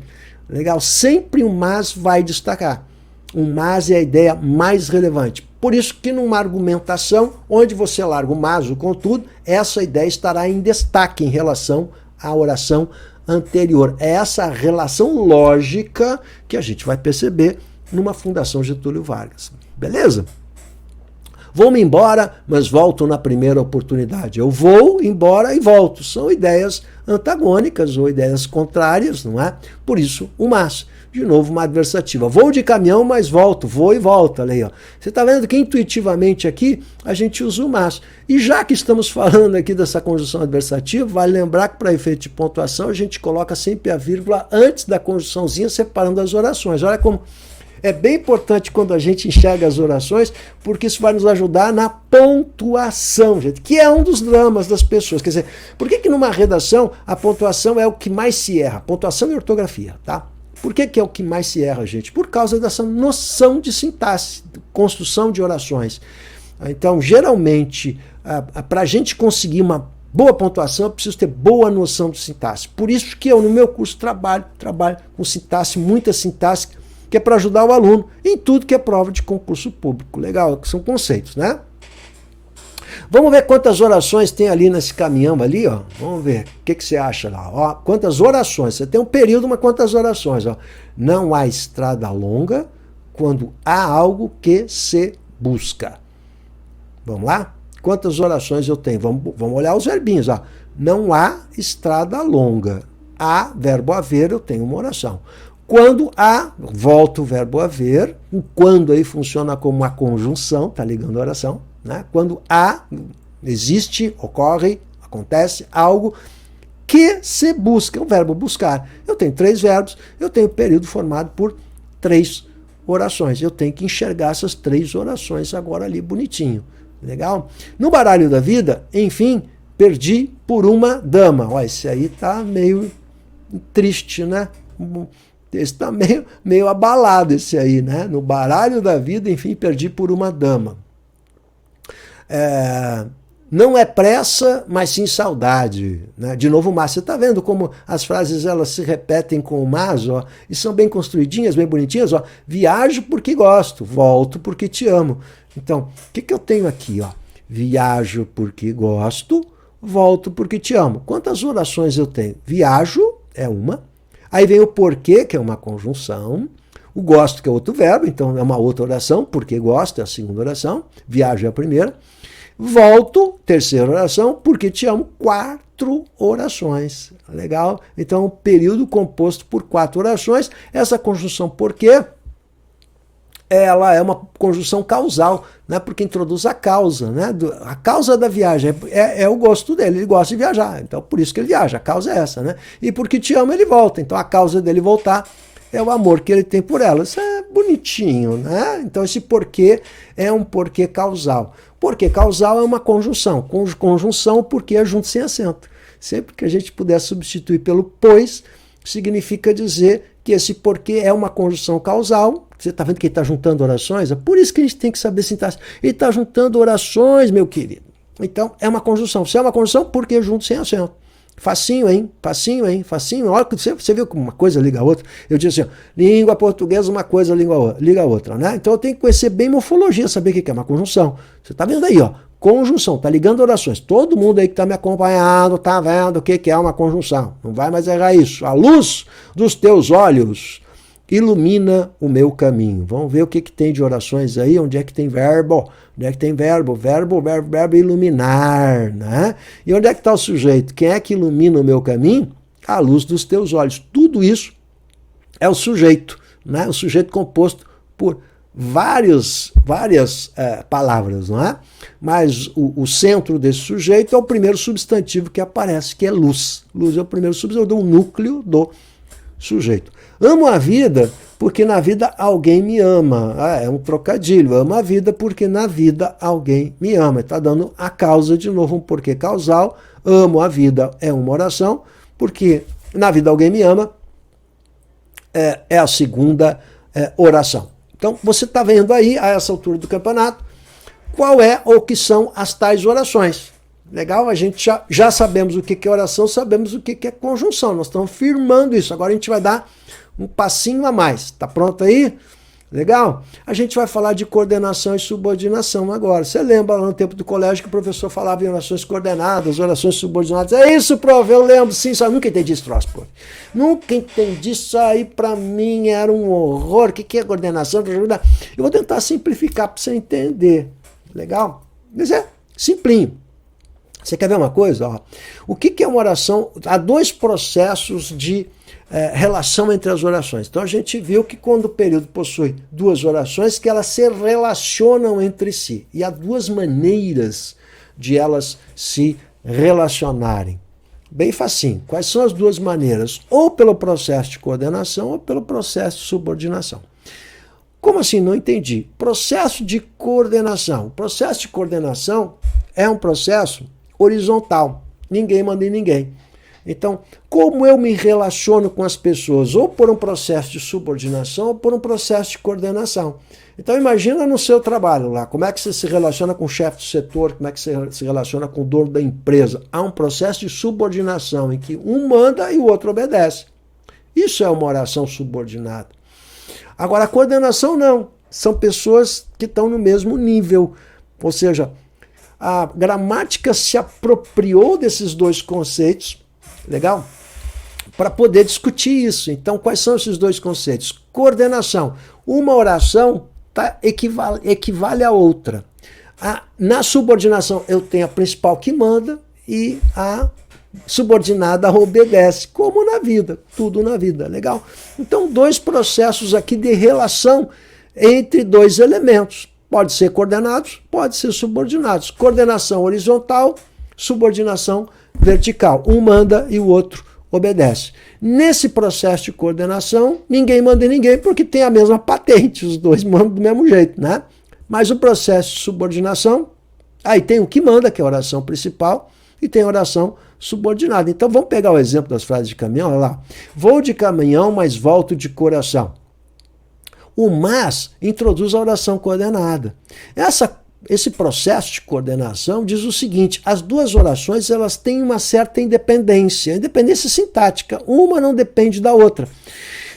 Legal? Sempre o mas vai destacar. O mas é a ideia mais relevante. Por isso que numa argumentação, onde você larga o mas, o contudo, essa ideia estará em destaque em relação à oração anterior. É essa relação lógica que a gente vai perceber numa Fundação Getúlio Vargas. Beleza? Vou-me embora, mas volto na primeira oportunidade. Eu vou embora e volto. São ideias antagônicas ou ideias contrárias, não é? Por isso, o mas. De novo, uma adversativa. Vou de caminhão, mas volto. Vou e volto. Olha aí, ó. Você está vendo que intuitivamente aqui a gente usa o mas. E já que estamos falando aqui dessa conjunção adversativa, vale lembrar que para efeito de pontuação a gente coloca sempre a vírgula antes da conjunçãozinha separando as orações. Olha como é bem importante quando a gente enxerga as orações, porque isso vai nos ajudar na pontuação, gente, que é um dos dramas das pessoas. Quer dizer, por que numa redação a pontuação é o que mais se erra? Pontuação e ortografia, tá? Por que é o que mais se erra, gente? Por causa dessa noção de sintaxe, construção de orações. Então, geralmente, para a gente conseguir uma boa pontuação, eu preciso ter boa noção de sintaxe. Por isso que eu, no meu curso, trabalho com sintaxe, muita sintaxe, que é para ajudar o aluno em tudo que é prova de concurso público. Legal, que são conceitos, né? Vamos ver quantas orações tem ali nesse caminhão ali, ó. Vamos ver, o que você acha lá? Ó, quantas orações? Você tem um período, mas quantas orações? Ó. Não há estrada longa quando há algo que se busca. Vamos lá? Quantas orações eu tenho? Vamos olhar os verbinhos, ó. Não há estrada longa. Há, verbo haver, eu tenho uma oração. Quando há, volta o verbo haver, o quando aí funciona como uma conjunção, tá ligando a oração, né? Quando há, existe, ocorre, acontece algo que se busca, é o verbo buscar. Eu tenho 3 verbos, eu tenho período formado por 3 orações. Eu tenho que enxergar essas 3 orações agora ali bonitinho. Legal? No baralho da vida, enfim, perdi por uma dama. Ó, esse aí tá meio triste, né? Esse está meio abalado, esse aí, né? No baralho da vida, enfim, perdi por uma dama. Não é pressa, mas sim saudade. Né? De novo, o mas. Você está vendo como as frases elas se repetem com o mas, ó, e são bem construidinhas, bem bonitinhas. Ó. Viajo porque gosto, volto porque te amo. Então, o que eu tenho aqui? Ó? Viajo porque gosto, volto porque te amo. Quantas orações eu tenho? Viajo é uma. Aí vem o porquê, que é uma conjunção. O gosto, que é outro verbo, então é uma outra oração. Porque gosto é a segunda oração. Viajo é a primeira. Volto, terceira oração. Porque te amo, 4 orações. Legal? Então, um período composto por 4 orações. Essa conjunção porquê, ela é uma conjunção causal, né? Porque introduz a causa. Né? A causa da viagem é o gosto dele, ele gosta de viajar, então por isso que ele viaja, a causa é essa. Né? E porque te ama, ele volta, então a causa dele voltar é o amor que ele tem por ela. Isso é bonitinho, né? Então esse porquê é um porquê causal. Porquê causal é uma conjunção, conjunção porque é junto sem acento. Sempre que a gente puder substituir pelo pois, significa dizer que esse porquê é uma conjunção causal. Você está vendo que ele está juntando orações? É por isso que a gente tem que saber sintaxe. Ele está juntando orações, meu querido. Então, é uma conjunção. Se é uma conjunção, porque junto sem acento. Facinho, hein? Facinho, hein? Facinho. Olha, você viu como uma coisa liga a outra? Eu disse assim, ó, língua portuguesa, uma coisa liga a outra. Né? Então, eu tenho que conhecer bem morfologia, saber o que é uma conjunção. Você está vendo aí, ó. Conjunção, está ligando orações. Todo mundo aí que está me acompanhando está vendo o que é uma conjunção. Não vai mais errar isso. A luz dos teus olhos ilumina o meu caminho. Vamos ver o que tem de orações aí, onde é que tem verbo. Onde é que tem verbo? Verbo iluminar. Né? E onde é que está o sujeito? Quem é que ilumina o meu caminho? A luz dos teus olhos. Tudo isso é o sujeito. Né? O sujeito composto por várias palavras, não é? Mas o centro desse sujeito é o primeiro substantivo que aparece, que é luz. Luz é o primeiro substantivo, o núcleo do sujeito. Amo a vida porque na vida alguém me ama. É um trocadilho. Amo a vida porque na vida alguém me ama. Está dando a causa de novo, um porquê causal. Amo a vida é uma oração, porque na vida alguém me ama. é a segunda oração. Então, você está vendo aí, a essa altura do campeonato, qual é ou que são as tais orações. Legal? A gente já sabemos o que é oração, sabemos o que é conjunção. Nós estamos firmando isso. Agora a gente vai dar um passinho a mais. Está pronto aí? Legal? A gente vai falar de coordenação e subordinação agora. Você lembra lá no tempo do colégio que o professor falava em orações coordenadas, orações subordinadas? É isso, prof, eu lembro, sim, só nunca entendi esse troço, prof. Nunca entendi isso aí, pra mim era um horror. O que é coordenação? Eu vou tentar simplificar para você entender. Legal? Mas é simplinho. Você quer ver uma coisa? Ó, o que é uma oração? Há dois processos de relação entre as orações. Então a gente viu que quando o período possui duas orações, que elas se relacionam entre si. E há duas maneiras de elas se relacionarem. Bem facinho. Quais são as duas maneiras? Ou pelo processo de coordenação ou pelo processo de subordinação. Como assim? Não entendi. Processo de coordenação. O processo de coordenação é um processo horizontal. Ninguém manda em ninguém. Então, como eu me relaciono com as pessoas? Ou por um processo de subordinação ou por um processo de coordenação. Então, imagina no seu trabalho lá, como é que você se relaciona com o chefe do setor, como é que você se relaciona com o dono da empresa. Há um processo de subordinação em que um manda e o outro obedece. Isso é uma oração subordinada. Agora, a coordenação não. São pessoas que estão no mesmo nível. Ou seja, a gramática se apropriou desses dois conceitos, legal? Para poder discutir isso. Então, quais são esses dois conceitos? Coordenação. Uma oração equivale à outra. Na subordinação, eu tenho a principal que manda e a subordinada obedece, como na vida, tudo na vida, legal? Então, dois processos aqui de relação entre dois elementos. Pode ser coordenados, pode ser subordinados. Coordenação horizontal, subordinação vertical. Um manda e o outro obedece. Nesse processo de coordenação, ninguém manda em ninguém porque tem a mesma patente, os dois mandam do mesmo jeito, né? Mas o processo de subordinação, aí tem o que manda, que é a oração principal, e tem a oração subordinada. Então vamos pegar o exemplo das frases de caminhão, olha lá. Vou de caminhão, mas volto de coração. O mas introduz a oração coordenada. Esse processo de coordenação diz o seguinte: as duas orações elas têm uma certa independência sintática. Uma não depende da outra.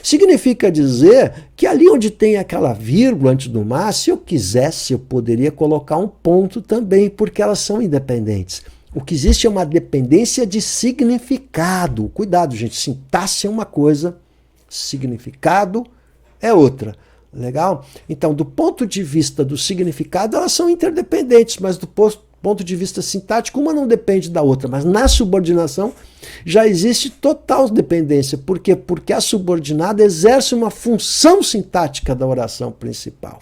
Significa dizer que ali onde tem aquela vírgula antes do mas, se eu quisesse, eu poderia colocar um ponto também, porque elas são independentes. O que existe é uma dependência de significado. Cuidado, gente, sintaxe é uma coisa, significado é outra. Legal? Então, do ponto de vista do significado, elas são interdependentes, mas do ponto de vista sintático, uma não depende da outra. Mas na subordinação já existe total dependência. Por quê? Porque a subordinada exerce uma função sintática da oração principal.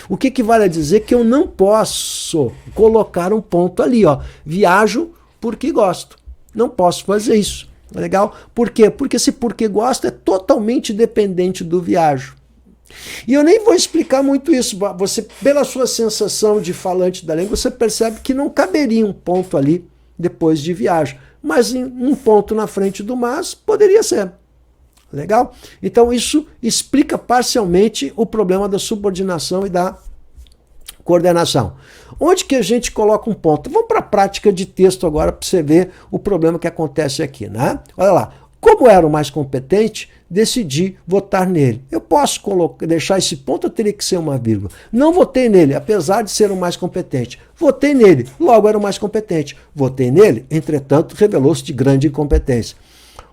O que vale a dizer que eu não posso colocar um ponto ali, ó. Viajo porque gosto. Não posso fazer isso. Legal? Por quê? Porque esse porque gosto é totalmente dependente do viajo. E eu nem vou explicar muito isso. Você, pela sua sensação de falante da língua, você percebe que não caberia um ponto ali depois de viagem. Mas um ponto na frente do mas poderia ser. Legal? Então isso explica parcialmente o problema da subordinação e da coordenação. Onde que a gente coloca um ponto? Vamos para a prática de texto agora para você ver o problema que acontece aqui, né? Olha lá. Como era o mais competente, decidi votar nele. Eu posso deixar esse ponto, eu teria que ser uma vírgula. Não votei nele, apesar de ser o mais competente. Votei nele, logo era o mais competente. Votei nele, entretanto, revelou-se de grande incompetência.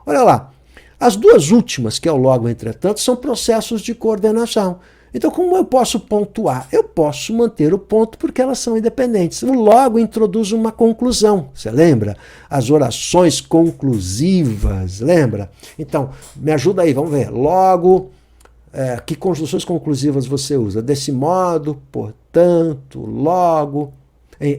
Olha lá, as duas últimas, que é o logo, entretanto, são processos de coordenação. Então, como eu posso pontuar? Eu posso manter o ponto porque elas são independentes. O logo introduz uma conclusão. Você lembra? As orações conclusivas, lembra? Então, me ajuda aí, vamos ver. Logo, que conjunções conclusivas você usa? Desse modo, portanto, logo,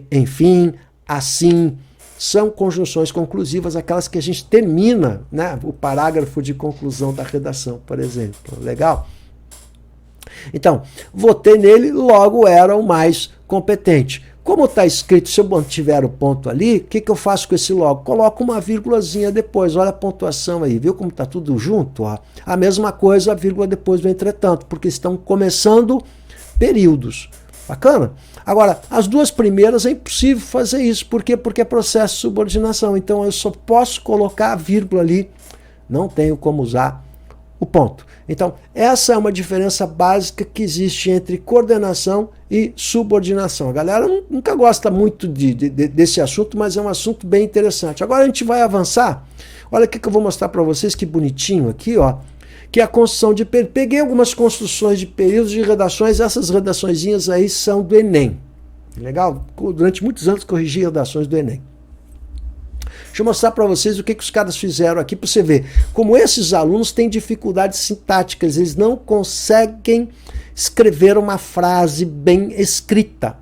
enfim, assim. São conjunções conclusivas, aquelas que a gente termina, né, o parágrafo de conclusão da redação, por exemplo. Legal? Então, votei nele, logo era o mais competente. Como está escrito, se eu mantiver o ponto ali, o que eu faço com esse logo? Coloco uma vírgulazinha depois, olha a pontuação aí, viu como está tudo junto? Ó. A mesma coisa, a vírgula depois do entretanto, porque estão começando períodos. Bacana? Agora, as duas primeiras é impossível fazer isso. Por quê? Porque é processo de subordinação. Então eu só posso colocar a vírgula ali, não tenho como usar o ponto. Então, essa é uma diferença básica que existe entre coordenação e subordinação. A galera nunca gosta muito desse assunto, mas é um assunto bem interessante. Agora a gente vai avançar. Olha o que eu vou mostrar para vocês, que bonitinho aqui, ó. Que é a construção de períodos. Peguei algumas construções de períodos de redações, essas redaçõezinhas aí são do Enem. Legal? Durante muitos anos corrigi redações do Enem. Deixa eu mostrar para vocês o que os caras fizeram aqui para você ver. Como esses alunos têm dificuldades sintáticas, eles não conseguem escrever uma frase bem escrita.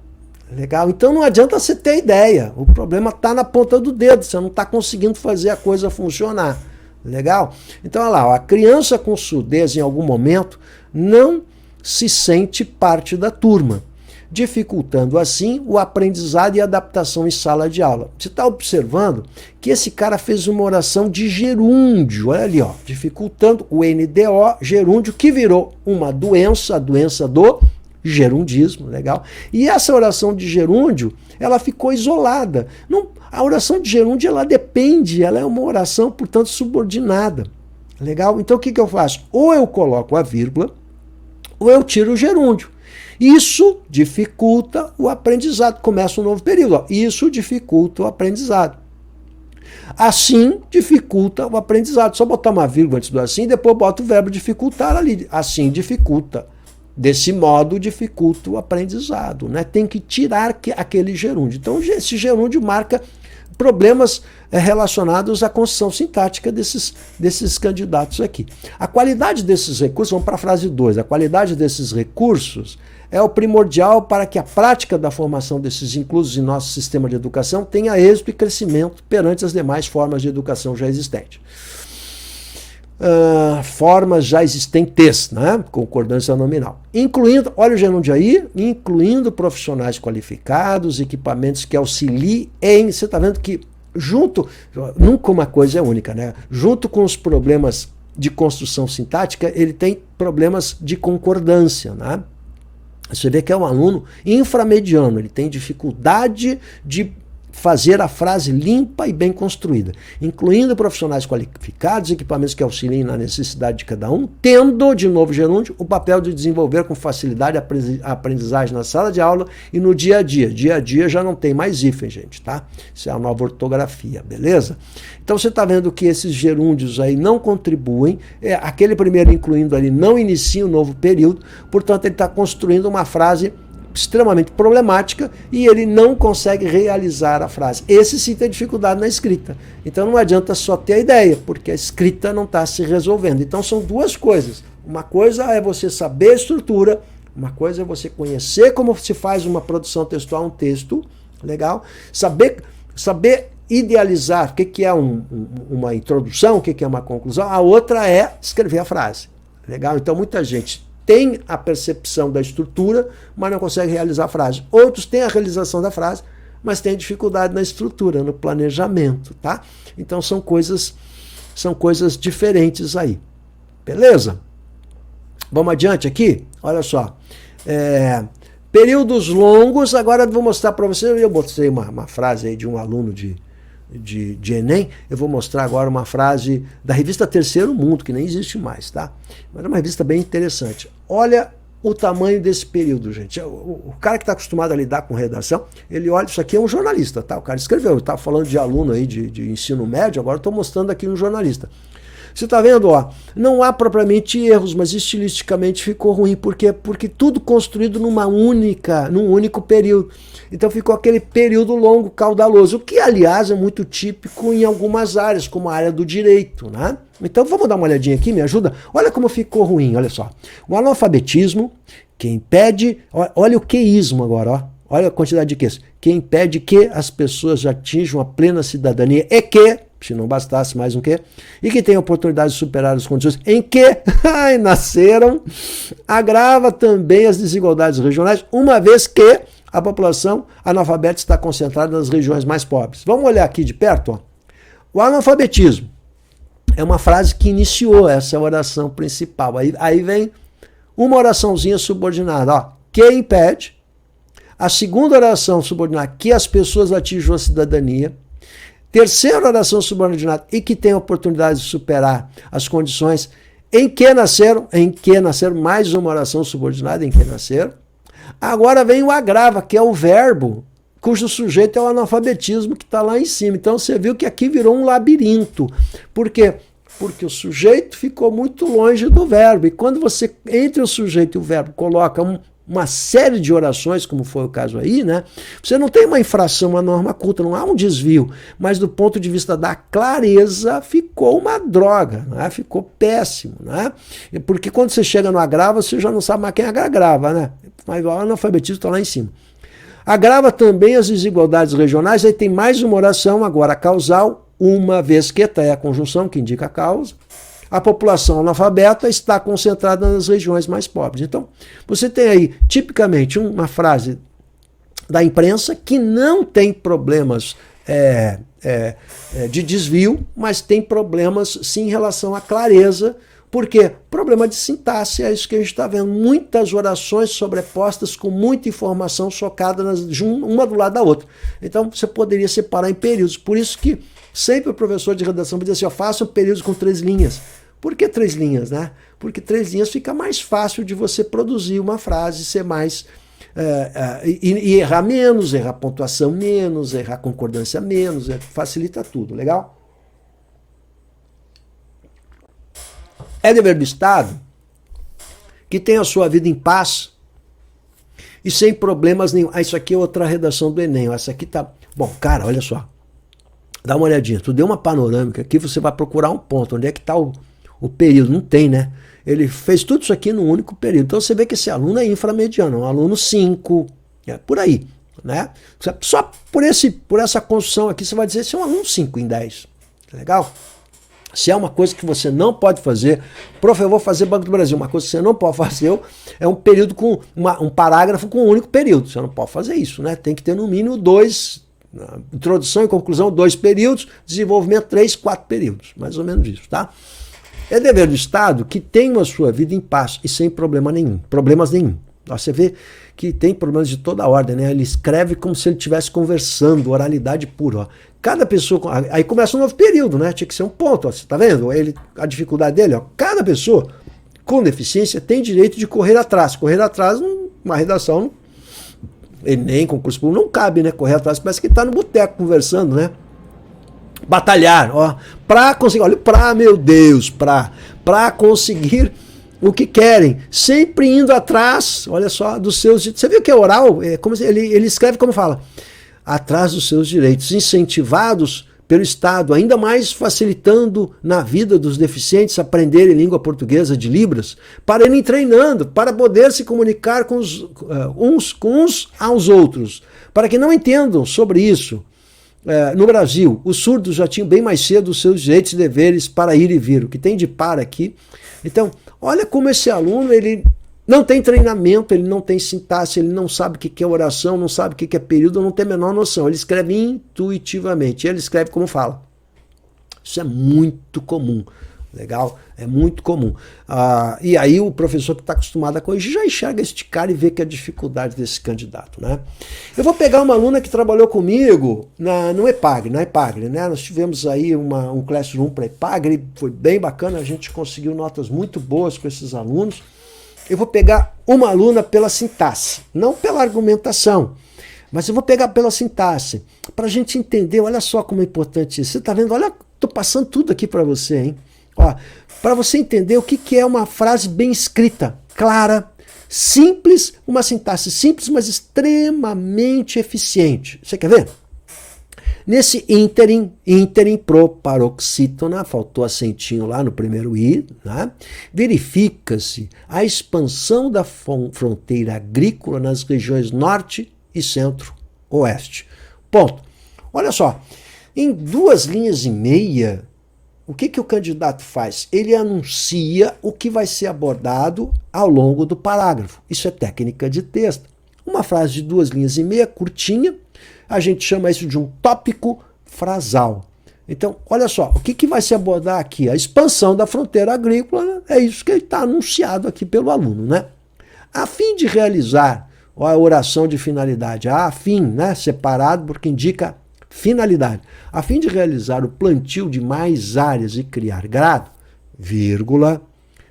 Legal? Então não adianta você ter ideia. O problema está na ponta do dedo, você não está conseguindo fazer a coisa funcionar. Legal? Então, olha lá, ó, a criança com surdez, em algum momento, não se sente parte da turma, dificultando, assim, o aprendizado e adaptação em sala de aula. Você está observando que esse cara fez uma oração de gerúndio, olha ali, ó, dificultando o NDO, gerúndio, que virou uma doença, a doença do gerundismo, legal? E essa oração de gerúndio, ela ficou isolada. A oração de gerúndio, ela depende, ela é uma oração, portanto, subordinada. Legal? Então, o que eu faço? Ou eu coloco a vírgula, ou eu tiro o gerúndio. Isso dificulta o aprendizado. Começa um novo período. Ó. Isso dificulta o aprendizado. Assim, dificulta o aprendizado. Só botar uma vírgula antes do assim, depois eu boto o verbo dificultar ali. Assim, dificulta. Desse modo, dificulta o aprendizado. Né? Tem que tirar aquele gerúndio. Então, esse gerúndio marca problemas relacionados à construção sintática desses candidatos aqui. A qualidade desses recursos, vamos para a frase 2, a qualidade desses recursos é o primordial para que a prática da formação desses inclusos em nosso sistema de educação tenha êxito e crescimento perante as demais formas de educação já existentes. Formas já existentes, né? Concordância nominal. Incluindo, olha o gerúndio aí, incluindo profissionais qualificados, equipamentos que auxiliem você está vendo que nunca uma coisa é única, né? Junto com os problemas de construção sintática, ele tem problemas de concordância, né? Você vê que é um aluno inframediano, ele tem dificuldade de fazer a frase limpa e bem construída, incluindo profissionais qualificados, equipamentos que auxiliem na necessidade de cada um, tendo, de novo gerúndio, o papel de desenvolver com facilidade a aprendizagem na sala de aula e no dia a dia. Dia a dia já não tem mais hífen, gente, tá? Isso é a nova ortografia, beleza? Então você está vendo que esses gerúndios aí não contribuem, aquele primeiro incluindo ali não inicia um novo período, portanto ele está construindo uma frase extremamente problemática e ele não consegue realizar a frase. Esse sim tem dificuldade na escrita. Então não adianta só ter a ideia, porque a escrita não está se resolvendo. Então são duas coisas. Uma coisa é você saber a estrutura, uma coisa é você conhecer como se faz uma produção textual, um texto, legal? Saber idealizar o que é uma introdução, o que é uma conclusão. A outra é escrever a frase, legal? Então muita gente tem a percepção da estrutura, mas não consegue realizar a frase. Outros têm a realização da frase, mas têm dificuldade na estrutura, no planejamento, tá? Então são coisas diferentes aí. Beleza? Vamos adiante aqui? Olha só. Períodos longos, agora eu vou mostrar para vocês, eu mostrei uma frase aí de um aluno de Enem, eu vou mostrar agora uma frase da revista Terceiro Mundo, que nem existe mais, tá? Mas é uma revista bem interessante. Olha o tamanho desse período, gente. O cara que está acostumado a lidar com redação, ele olha, isso aqui é um jornalista, tá? O cara escreveu, eu estava falando de aluno aí de ensino médio, agora estou mostrando aqui um jornalista. Você está vendo, ó, não há propriamente erros, mas estilisticamente ficou ruim. Por quê? Porque tudo construído num único período. Então ficou aquele período longo, caudaloso, o que, aliás, é muito típico em algumas áreas, como a área do direito, né? Então vamos dar uma olhadinha aqui, me ajuda? Olha como ficou ruim, olha só. O analfabetismo, que impede... Olha o queísmo agora, ó. Olha a quantidade de quês. Que impede que as pessoas atinjam a plena cidadania e que, se não bastasse mais um quê, e que tenham oportunidade de superar as condições em que nasceram, agrava também as desigualdades regionais, uma vez que a população analfabeta está concentrada nas regiões mais pobres. Vamos olhar aqui de perto, ó. O analfabetismo é uma frase que iniciou essa oração principal. Aí vem uma oraçãozinha subordinada, ó. Que impede. A segunda oração subordinada, que as pessoas atinjam a cidadania. Terceira oração subordinada, e que tem a oportunidade de superar as condições em que nasceram, mais uma oração subordinada, em que nasceram. Agora vem o agrava, que é o verbo, cujo sujeito é o analfabetismo, que está lá em cima. Então você viu que aqui virou um labirinto. Por quê? Porque o sujeito ficou muito longe do verbo. E quando você, entre o sujeito e o verbo, coloca uma série de orações, como foi o caso aí, né? Você não tem uma infração, uma norma culta, não há um desvio, mas do ponto de vista da clareza, ficou uma droga, né? Ficou péssimo, né? Porque quando você chega no agrava, você já não sabe mais quem agrava, né? Mas o analfabetismo está lá em cima. Agrava também as desigualdades regionais, aí tem mais uma oração, agora causal, uma vez que é a conjunção que indica a causa. A população analfabeta está concentrada nas regiões mais pobres. Então, você tem aí, tipicamente, uma frase da imprensa que não tem problemas de desvio, mas tem problemas, sim, em relação à clareza. Por quê? Problema de sintaxe, é isso que a gente está vendo. Muitas orações sobrepostas com muita informação socada uma do lado da outra. Então, você poderia separar em períodos. Por isso que sempre o professor de redação me diz assim, faça um período com 3 linhas. Por que 3 linhas, né? Porque 3 linhas fica mais fácil de você produzir uma frase, ser mais... e errar menos, errar pontuação menos, errar concordância menos, facilita tudo, legal? É dever do Estado que tem a sua vida em paz e sem problemas nenhum. Isso aqui é outra redação do Enem. Essa aqui tá... Bom, cara, olha só. Dá uma olhadinha. Tu deu uma panorâmica aqui, você vai procurar um ponto. Onde é que está o período? Não tem, né? Ele fez tudo isso aqui num único período. Então você vê que esse aluno é inframediano, é um aluno 5, por aí, né? Só por essa construção aqui você vai dizer que é um aluno 5 em 10. Legal? Se é uma coisa que você não pode fazer, prof, eu vou fazer Banco do Brasil, uma coisa que você não pode fazer é um período com um parágrafo com um único período. Você não pode fazer isso, né? Tem que ter no mínimo 2, introdução e conclusão, 2 períodos, desenvolvimento 3, 4 períodos, mais ou menos isso, tá? É dever do Estado que tenha a sua vida em paz e sem problemas nenhum. Você vê que tem problemas de toda ordem, né? Ele escreve como se ele estivesse conversando, oralidade pura, ó. Cada pessoa, aí começa um novo período, né? Tinha que ser um ponto, ó. Você tá vendo? A dificuldade dele, ó. Cada pessoa com deficiência tem direito de correr atrás. Correr atrás, uma redação, nem concurso público, não cabe, né? Correr atrás, parece que tá no boteco conversando, né? Batalhar, ó. Pra conseguir, olha, meu Deus, pra conseguir o que querem, sempre indo atrás, olha só, dos seus... Você viu que é oral? É como se ele escreve como fala. Atrás dos seus direitos, incentivados pelo Estado, ainda mais facilitando na vida dos deficientes aprenderem língua portuguesa de Libras, para irem treinando, para poder se comunicar com uns aos outros, para que não entendam sobre isso. No Brasil, os surdos já tinham bem mais cedo os seus direitos e deveres para ir e vir, o que tem de par aqui. Então, olha como esse aluno, ele não tem treinamento, ele não tem sintaxe, ele não sabe o que é oração, não sabe o que é período, não tem a menor noção. Ele escreve intuitivamente, ele escreve como fala. Isso é muito comum, legal? É muito comum. E aí o professor que está acostumado a corrigir já enxerga este cara e vê que é a dificuldade desse candidato, né? Eu vou pegar uma aluna que trabalhou comigo no EPAGRE, na EPAGRE, né? Nós tivemos aí um classroom para EPAGRE, foi bem bacana, a gente conseguiu notas muito boas com esses alunos. Eu vou pegar uma aluna pela sintaxe, não pela argumentação, mas eu vou pegar pela sintaxe, para a gente entender, olha só como é importante isso. Você está vendo? Olha, estou passando tudo aqui para você, hein? Para você entender o que é uma frase bem escrita, clara, simples, uma sintaxe simples, mas extremamente eficiente. Você quer ver? Nesse ínterim proparoxítona, faltou acentinho lá no primeiro i, né? Verifica-se a expansão da fronteira agrícola nas regiões norte e centro-oeste. Ponto. Olha só, em 2 linhas e meia, o que o candidato faz? Ele anuncia o que vai ser abordado ao longo do parágrafo. Isso é técnica de texto. Uma frase de 2 linhas e meia, curtinha, a gente chama isso de um tópico frasal. Então, olha só, o que vai se abordar aqui? A expansão da fronteira agrícola, né? É isso que está anunciado aqui pelo aluno, né? A fim de realizar a oração de finalidade, a fim, né? Separado porque indica finalidade. A fim de realizar o plantio de mais áreas e criar gado, vírgula,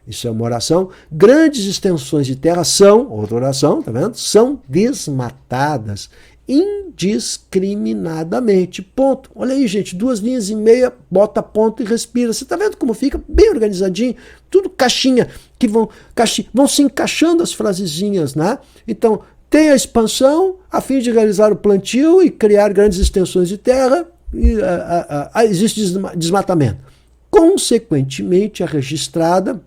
isso é uma oração, grandes extensões de terra são, outra oração, tá vendo? São desmatadas indiscriminadamente, ponto. Olha aí, gente, 2 linhas e meia, bota ponto e respira. Você tá vendo como fica bem organizadinho? Tudo caixinha, que vão se encaixando as frasezinhas, né? Então, tem a expansão, a fim de realizar o plantio e criar grandes extensões de terra, existe desmatamento. Consequentemente, é registrada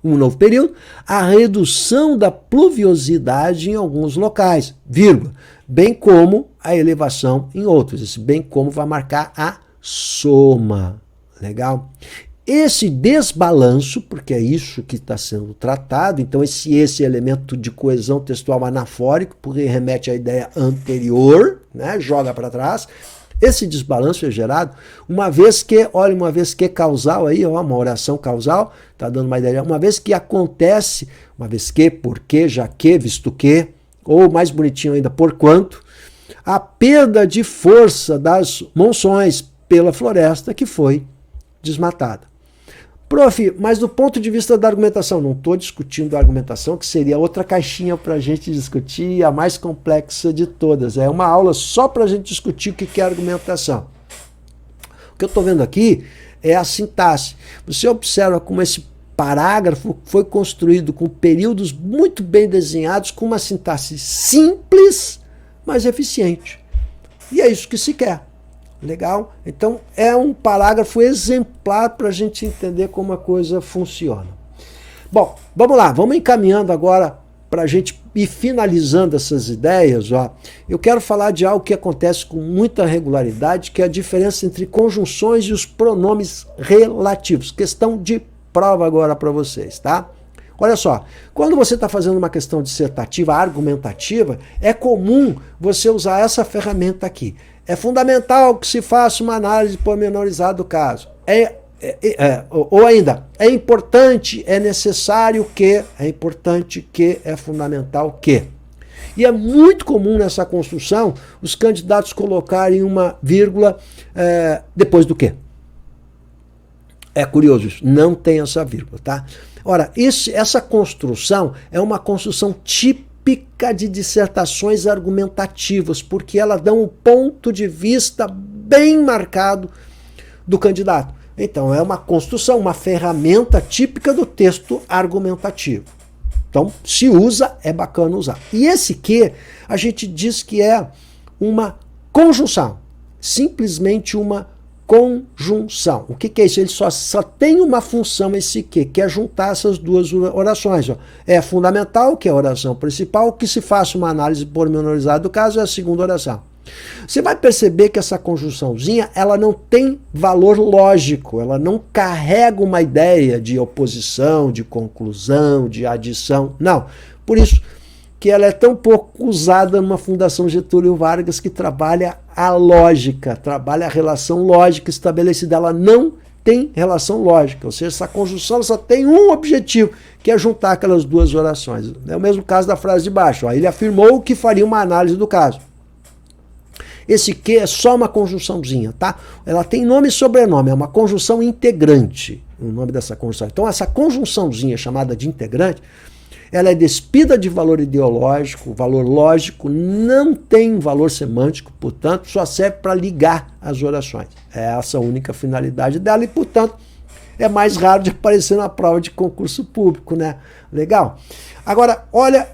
um novo período, a redução da pluviosidade em alguns locais, vírgula, bem como a elevação em outros. Esse bem como vai marcar a soma. Legal? Esse desbalanço, porque é isso que está sendo tratado, então esse elemento de coesão textual anafórico, porque remete à ideia anterior, né, joga para trás. Esse desbalanço é gerado uma vez que causal aí, uma oração causal, está dando uma ideia, uma vez que acontece, uma vez que, porque, já que, visto que, ou mais bonitinho ainda, porquanto, a perda de força das monções pela floresta que foi desmatada. Prof, mas do ponto de vista da argumentação, não estou discutindo a argumentação, que seria outra caixinha para a gente discutir, a mais complexa de todas. É uma aula só para a gente discutir o que é argumentação. O que eu estou vendo aqui é a sintaxe. Você observa como esse parágrafo foi construído com períodos muito bem desenhados, com uma sintaxe simples, mas eficiente. E é isso que se quer. Legal? Então, é um parágrafo exemplar para a gente entender como a coisa funciona. Bom, vamos lá, vamos encaminhando agora para a gente ir finalizando essas ideias. Ó. Eu quero falar de algo que acontece com muita regularidade, que é a diferença entre conjunções e os pronomes relativos. Questão de prova agora para vocês, tá? Olha só, quando você está fazendo uma questão dissertativa, argumentativa, é comum você usar essa ferramenta aqui. É fundamental que se faça uma análise pormenorizada do caso. Ou ainda, é importante, é necessário que, é importante que, é fundamental que. E é muito comum nessa construção os candidatos colocarem uma vírgula depois do que. É curioso isso, não tem essa vírgula, tá? Ora, essa construção é uma construção típica de dissertações argumentativas, porque ela dá um ponto de vista bem marcado do candidato. Então, é uma construção, uma ferramenta típica do texto argumentativo. Então, se usa, é bacana usar. E esse que, a gente diz que é uma conjunção, simplesmente uma conjunção. O que é isso? Ele só tem uma função, esse que é juntar essas duas orações. Ó. É fundamental, que é a oração principal, que se faça uma análise pormenorizada do caso, é a segunda oração. Você vai perceber que essa conjunçãozinha, ela não tem valor lógico, ela não carrega uma ideia de oposição, de conclusão, de adição, não. Por isso que ela é tão pouco usada numa Fundação Getúlio Vargas que trabalha a lógica, trabalha a relação lógica estabelecida. Ela não tem relação lógica, ou seja, essa conjunção só tem um objetivo, que é juntar aquelas duas orações. É o mesmo caso da frase de baixo. Ó. Ele afirmou que faria uma análise do caso. Esse que é só uma conjunçãozinha, tá? Ela tem nome e sobrenome, é uma conjunção integrante, o nome dessa conjunção. Então essa conjunçãozinha chamada de integrante, ela é despida de valor ideológico, valor lógico, não tem valor semântico, portanto, só serve para ligar as orações. É essa a única finalidade dela e, portanto, é mais raro de aparecer na prova de concurso público, né? Legal? Agora, olha,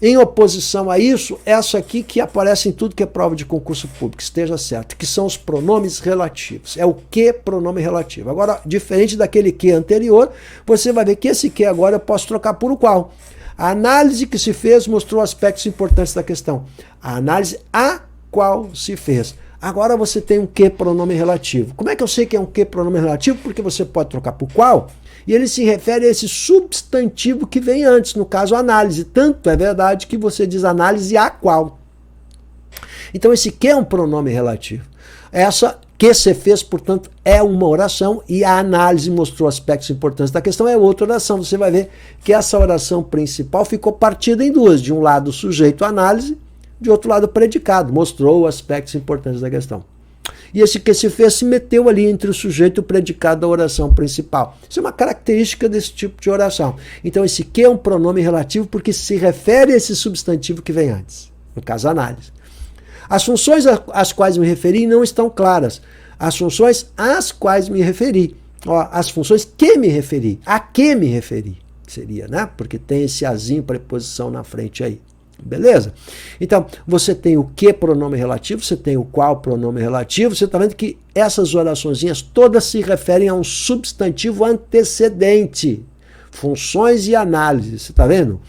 em oposição a isso, essa aqui que aparece em tudo que é prova de concurso público, esteja certo, que são os pronomes relativos. É o que pronome relativo. Agora, diferente daquele que anterior, você vai ver que esse que agora eu posso trocar por o qual. A análise que se fez mostrou aspectos importantes da questão. A análise a qual se fez. Agora você tem um que pronome relativo. Como é que eu sei que é um que pronome relativo? Porque você pode trocar por qual, e ele se refere a esse substantivo que vem antes, no caso análise. Tanto é verdade que você diz análise a qual. Então esse que é um pronome relativo. Essa que você fez, portanto, é uma oração, e a análise mostrou aspectos importantes da questão, é outra oração. Você vai ver que essa oração principal ficou partida em duas. De um lado o sujeito análise, de outro lado o predicado, mostrou aspectos importantes da questão. E esse que se fez se meteu ali entre o sujeito e o predicado da oração principal. Isso é uma característica desse tipo de oração. Então esse que é um pronome relativo porque se refere a esse substantivo que vem antes, no caso análise. As funções às quais me referi não estão claras. As funções às quais me referi. Ó, as funções que me referi. A que me referi. Seria, né? Porque tem esse azinho, preposição na frente aí. Beleza? Então, você tem o que pronome relativo, você tem o qual pronome relativo. Você está vendo que essas oraçõezinhas todas se referem a um substantivo antecedente. Funções e análise. Você está vendo?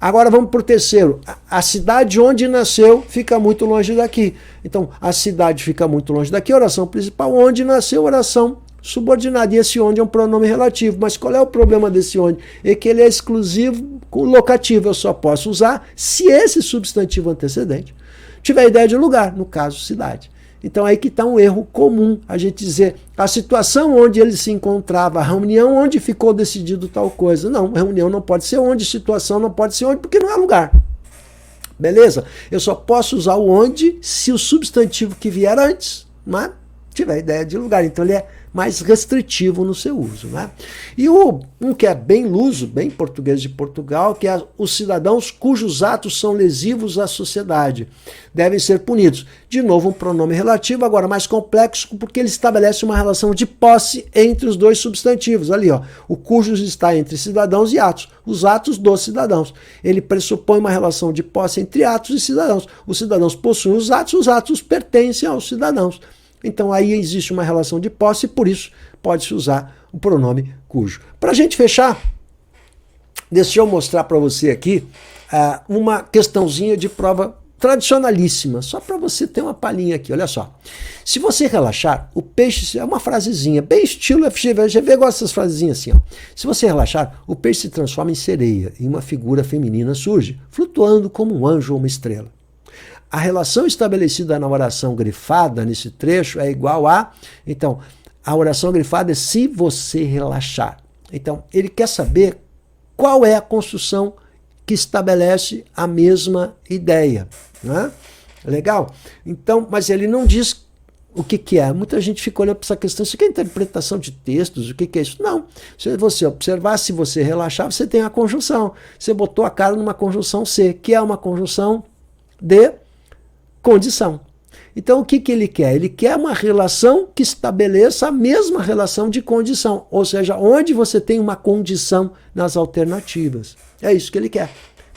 Agora vamos para o terceiro. A cidade onde nasceu fica muito longe daqui. Então, a cidade fica muito longe daqui, oração principal. Onde nasceu, oração subordinada. E esse onde é um pronome relativo. Mas qual é o problema desse onde? É que ele é exclusivo com locativo. Eu só posso usar se esse substantivo antecedente tiver ideia de lugar, no caso, cidade. Então aí que está um erro comum, a gente dizer a situação onde ele se encontrava, a reunião onde ficou decidido tal coisa. Não, reunião não pode ser onde, situação não pode ser onde, porque não é lugar. Beleza? Eu só posso usar o onde se o substantivo que vier antes, né, tiver ideia de lugar. Então ele é mais restritivo no seu uso, né? E um que é bem luso, bem português de Portugal, que é os cidadãos cujos atos são lesivos à sociedade devem ser punidos. De novo, um pronome relativo, agora mais complexo, porque ele estabelece uma relação de posse entre os dois substantivos. Ali, ó, o cujos está entre cidadãos e atos, os atos dos cidadãos. Ele pressupõe uma relação de posse entre atos e cidadãos. Os cidadãos possuem os atos pertencem aos cidadãos. Então aí existe uma relação de posse e por isso pode-se usar o pronome cujo. Para a gente fechar, deixa eu mostrar para você aqui uma questãozinha de prova tradicionalíssima, só para você ter uma palhinha aqui, olha só. Se você relaxar, o peixe, é uma frasezinha, bem estilo FGV, gosta dessas frasezinhas assim, ó. Se você relaxar, o peixe se transforma em sereia e uma figura feminina surge, flutuando como um anjo ou uma estrela. A relação estabelecida na oração grifada, nesse trecho, é igual a... Então, a oração grifada é se você relaxar. Então, ele quer saber qual é a construção que estabelece a mesma ideia. Né? Legal? Então, mas ele não diz o que é. Muita gente fica olhando para essa questão. Isso aqui é interpretação de textos, o que é isso? Não. Se você observar, se você relaxar, você tem a conjunção. Você botou a cara numa conjunção C, que é uma conjunção de condição. Então o que ele quer? Ele quer uma relação que estabeleça a mesma relação de condição, ou seja, onde você tem uma condição nas alternativas. É isso que ele quer.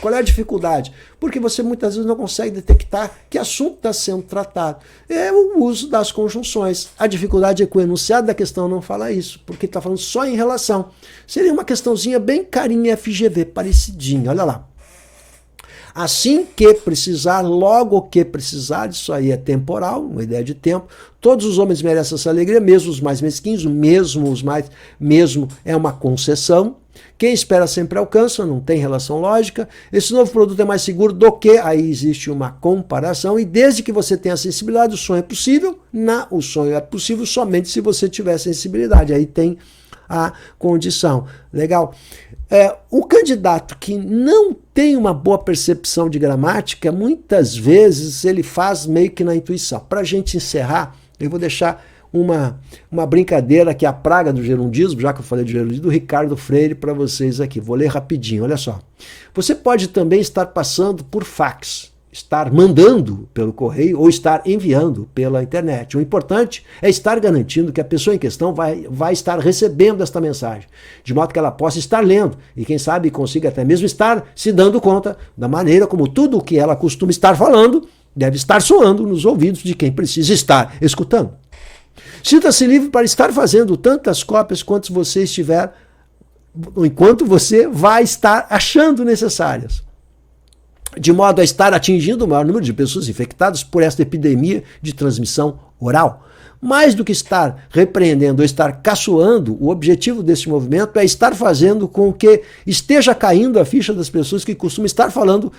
Qual é a dificuldade? Porque você muitas vezes não consegue detectar que assunto está sendo tratado. É o uso das conjunções. A dificuldade é que o enunciado da questão não fala isso, porque está falando só em relação. Seria uma questãozinha bem carinha FGV, parecidinha, olha lá. Assim que precisar, logo que precisar, isso aí é temporal, uma ideia de tempo. Todos os homens merecem essa alegria, mesmo os mais mesquinhos, mesmo é uma concessão. Quem espera sempre alcança, não tem relação lógica. Esse novo produto é mais seguro do que, aí existe uma comparação, e desde que você tenha sensibilidade, o sonho é possível. O sonho é possível somente se você tiver sensibilidade, aí tem a condição. Legal? O candidato que não tem uma boa percepção de gramática, muitas vezes ele faz meio que na intuição. Para a gente encerrar, eu vou deixar uma brincadeira que é a praga do gerundismo, já que eu falei de gerundismo, do Ricardo Freire para vocês aqui. Vou ler rapidinho, olha só. Você pode também estar passando por fax, estar mandando pelo correio ou estar enviando pela internet. O importante é estar garantindo que a pessoa em questão vai estar recebendo esta mensagem, de modo que ela possa estar lendo e, quem sabe, consiga até mesmo estar se dando conta da maneira como tudo o que ela costuma estar falando deve estar soando nos ouvidos de quem precisa estar escutando. Sinta-se livre para estar fazendo tantas cópias quanto você estiver, enquanto você vai estar achando necessárias. de modo a estar atingindo o maior número de pessoas infectadas por esta epidemia de transmissão oral. Mais do que estar repreendendo ou estar caçoando, o objetivo desse movimento é estar fazendo com que esteja caindo a ficha das pessoas que costumam estar falando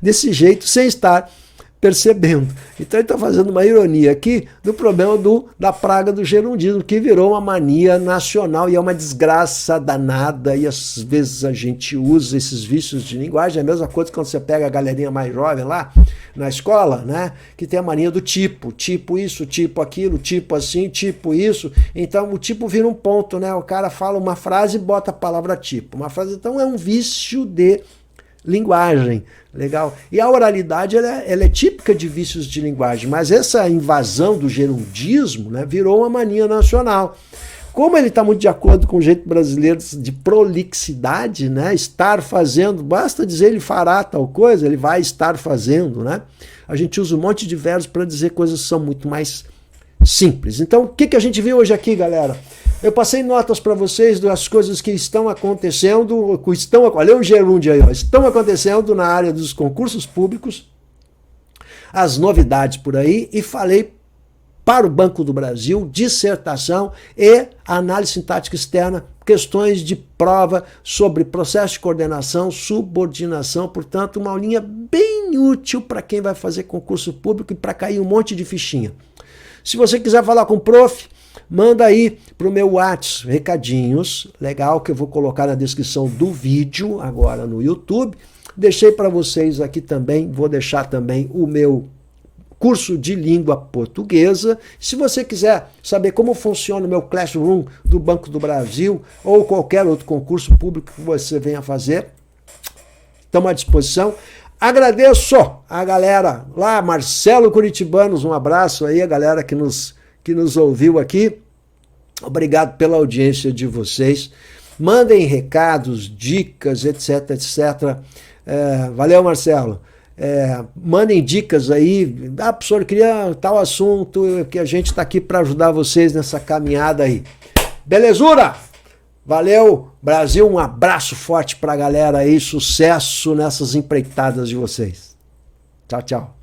desse jeito sem estar percebendo. Então ele está fazendo uma ironia aqui do problema da praga do gerundismo, que virou uma mania nacional e é uma desgraça danada, e às vezes a gente usa esses vícios de linguagem. É a mesma coisa quando você pega a galerinha mais jovem lá na escola, né, que tem a mania do tipo isso, tipo aquilo, tipo assim, tipo isso. Então o tipo vira um ponto, né? O cara fala uma frase e bota a palavra tipo. Uma frase, então, é um vício de linguagem. Legal. E a oralidade ela é típica de vícios de linguagem, mas essa invasão do gerundismo, né, virou uma mania nacional. Como ele está muito de acordo com o jeito brasileiro de prolixidade, né, estar fazendo, basta dizer ele fará tal coisa, ele vai estar fazendo, né? A gente usa um monte de verbos para dizer coisas que são muito mais simples. Então, o que a gente viu hoje aqui, galera? Eu passei notas para vocês das coisas que estão acontecendo, olha o gerúndio aí, ó, estão acontecendo na área dos concursos públicos, as novidades por aí, e falei para o Banco do Brasil, dissertação e análise sintática externa, questões de prova sobre processo de coordenação, subordinação, portanto, uma aulinha bem útil para quem vai fazer concurso público e para cair um monte de fichinha. Se você quiser falar com o prof, manda aí para o meu WhatsApp recadinhos, legal, que eu vou colocar na descrição do vídeo, agora no YouTube. Deixei para vocês aqui também, vou deixar também o meu curso de língua portuguesa. Se você quiser saber como funciona o meu Classroom do Banco do Brasil ou qualquer outro concurso público que você venha fazer, estamos à disposição. Agradeço a galera lá, Marcelo Curitibanos, um abraço aí, a galera que nos ouviu aqui. Obrigado pela audiência de vocês. Mandem recados, dicas, etc, etc. Valeu, Marcelo. Mandem dicas aí. Professor, eu queria tal assunto, que a gente está aqui para ajudar vocês nessa caminhada aí. Belezura? Valeu, Brasil, um abraço forte para a galera aí, sucesso nessas empreitadas de vocês. Tchau, tchau.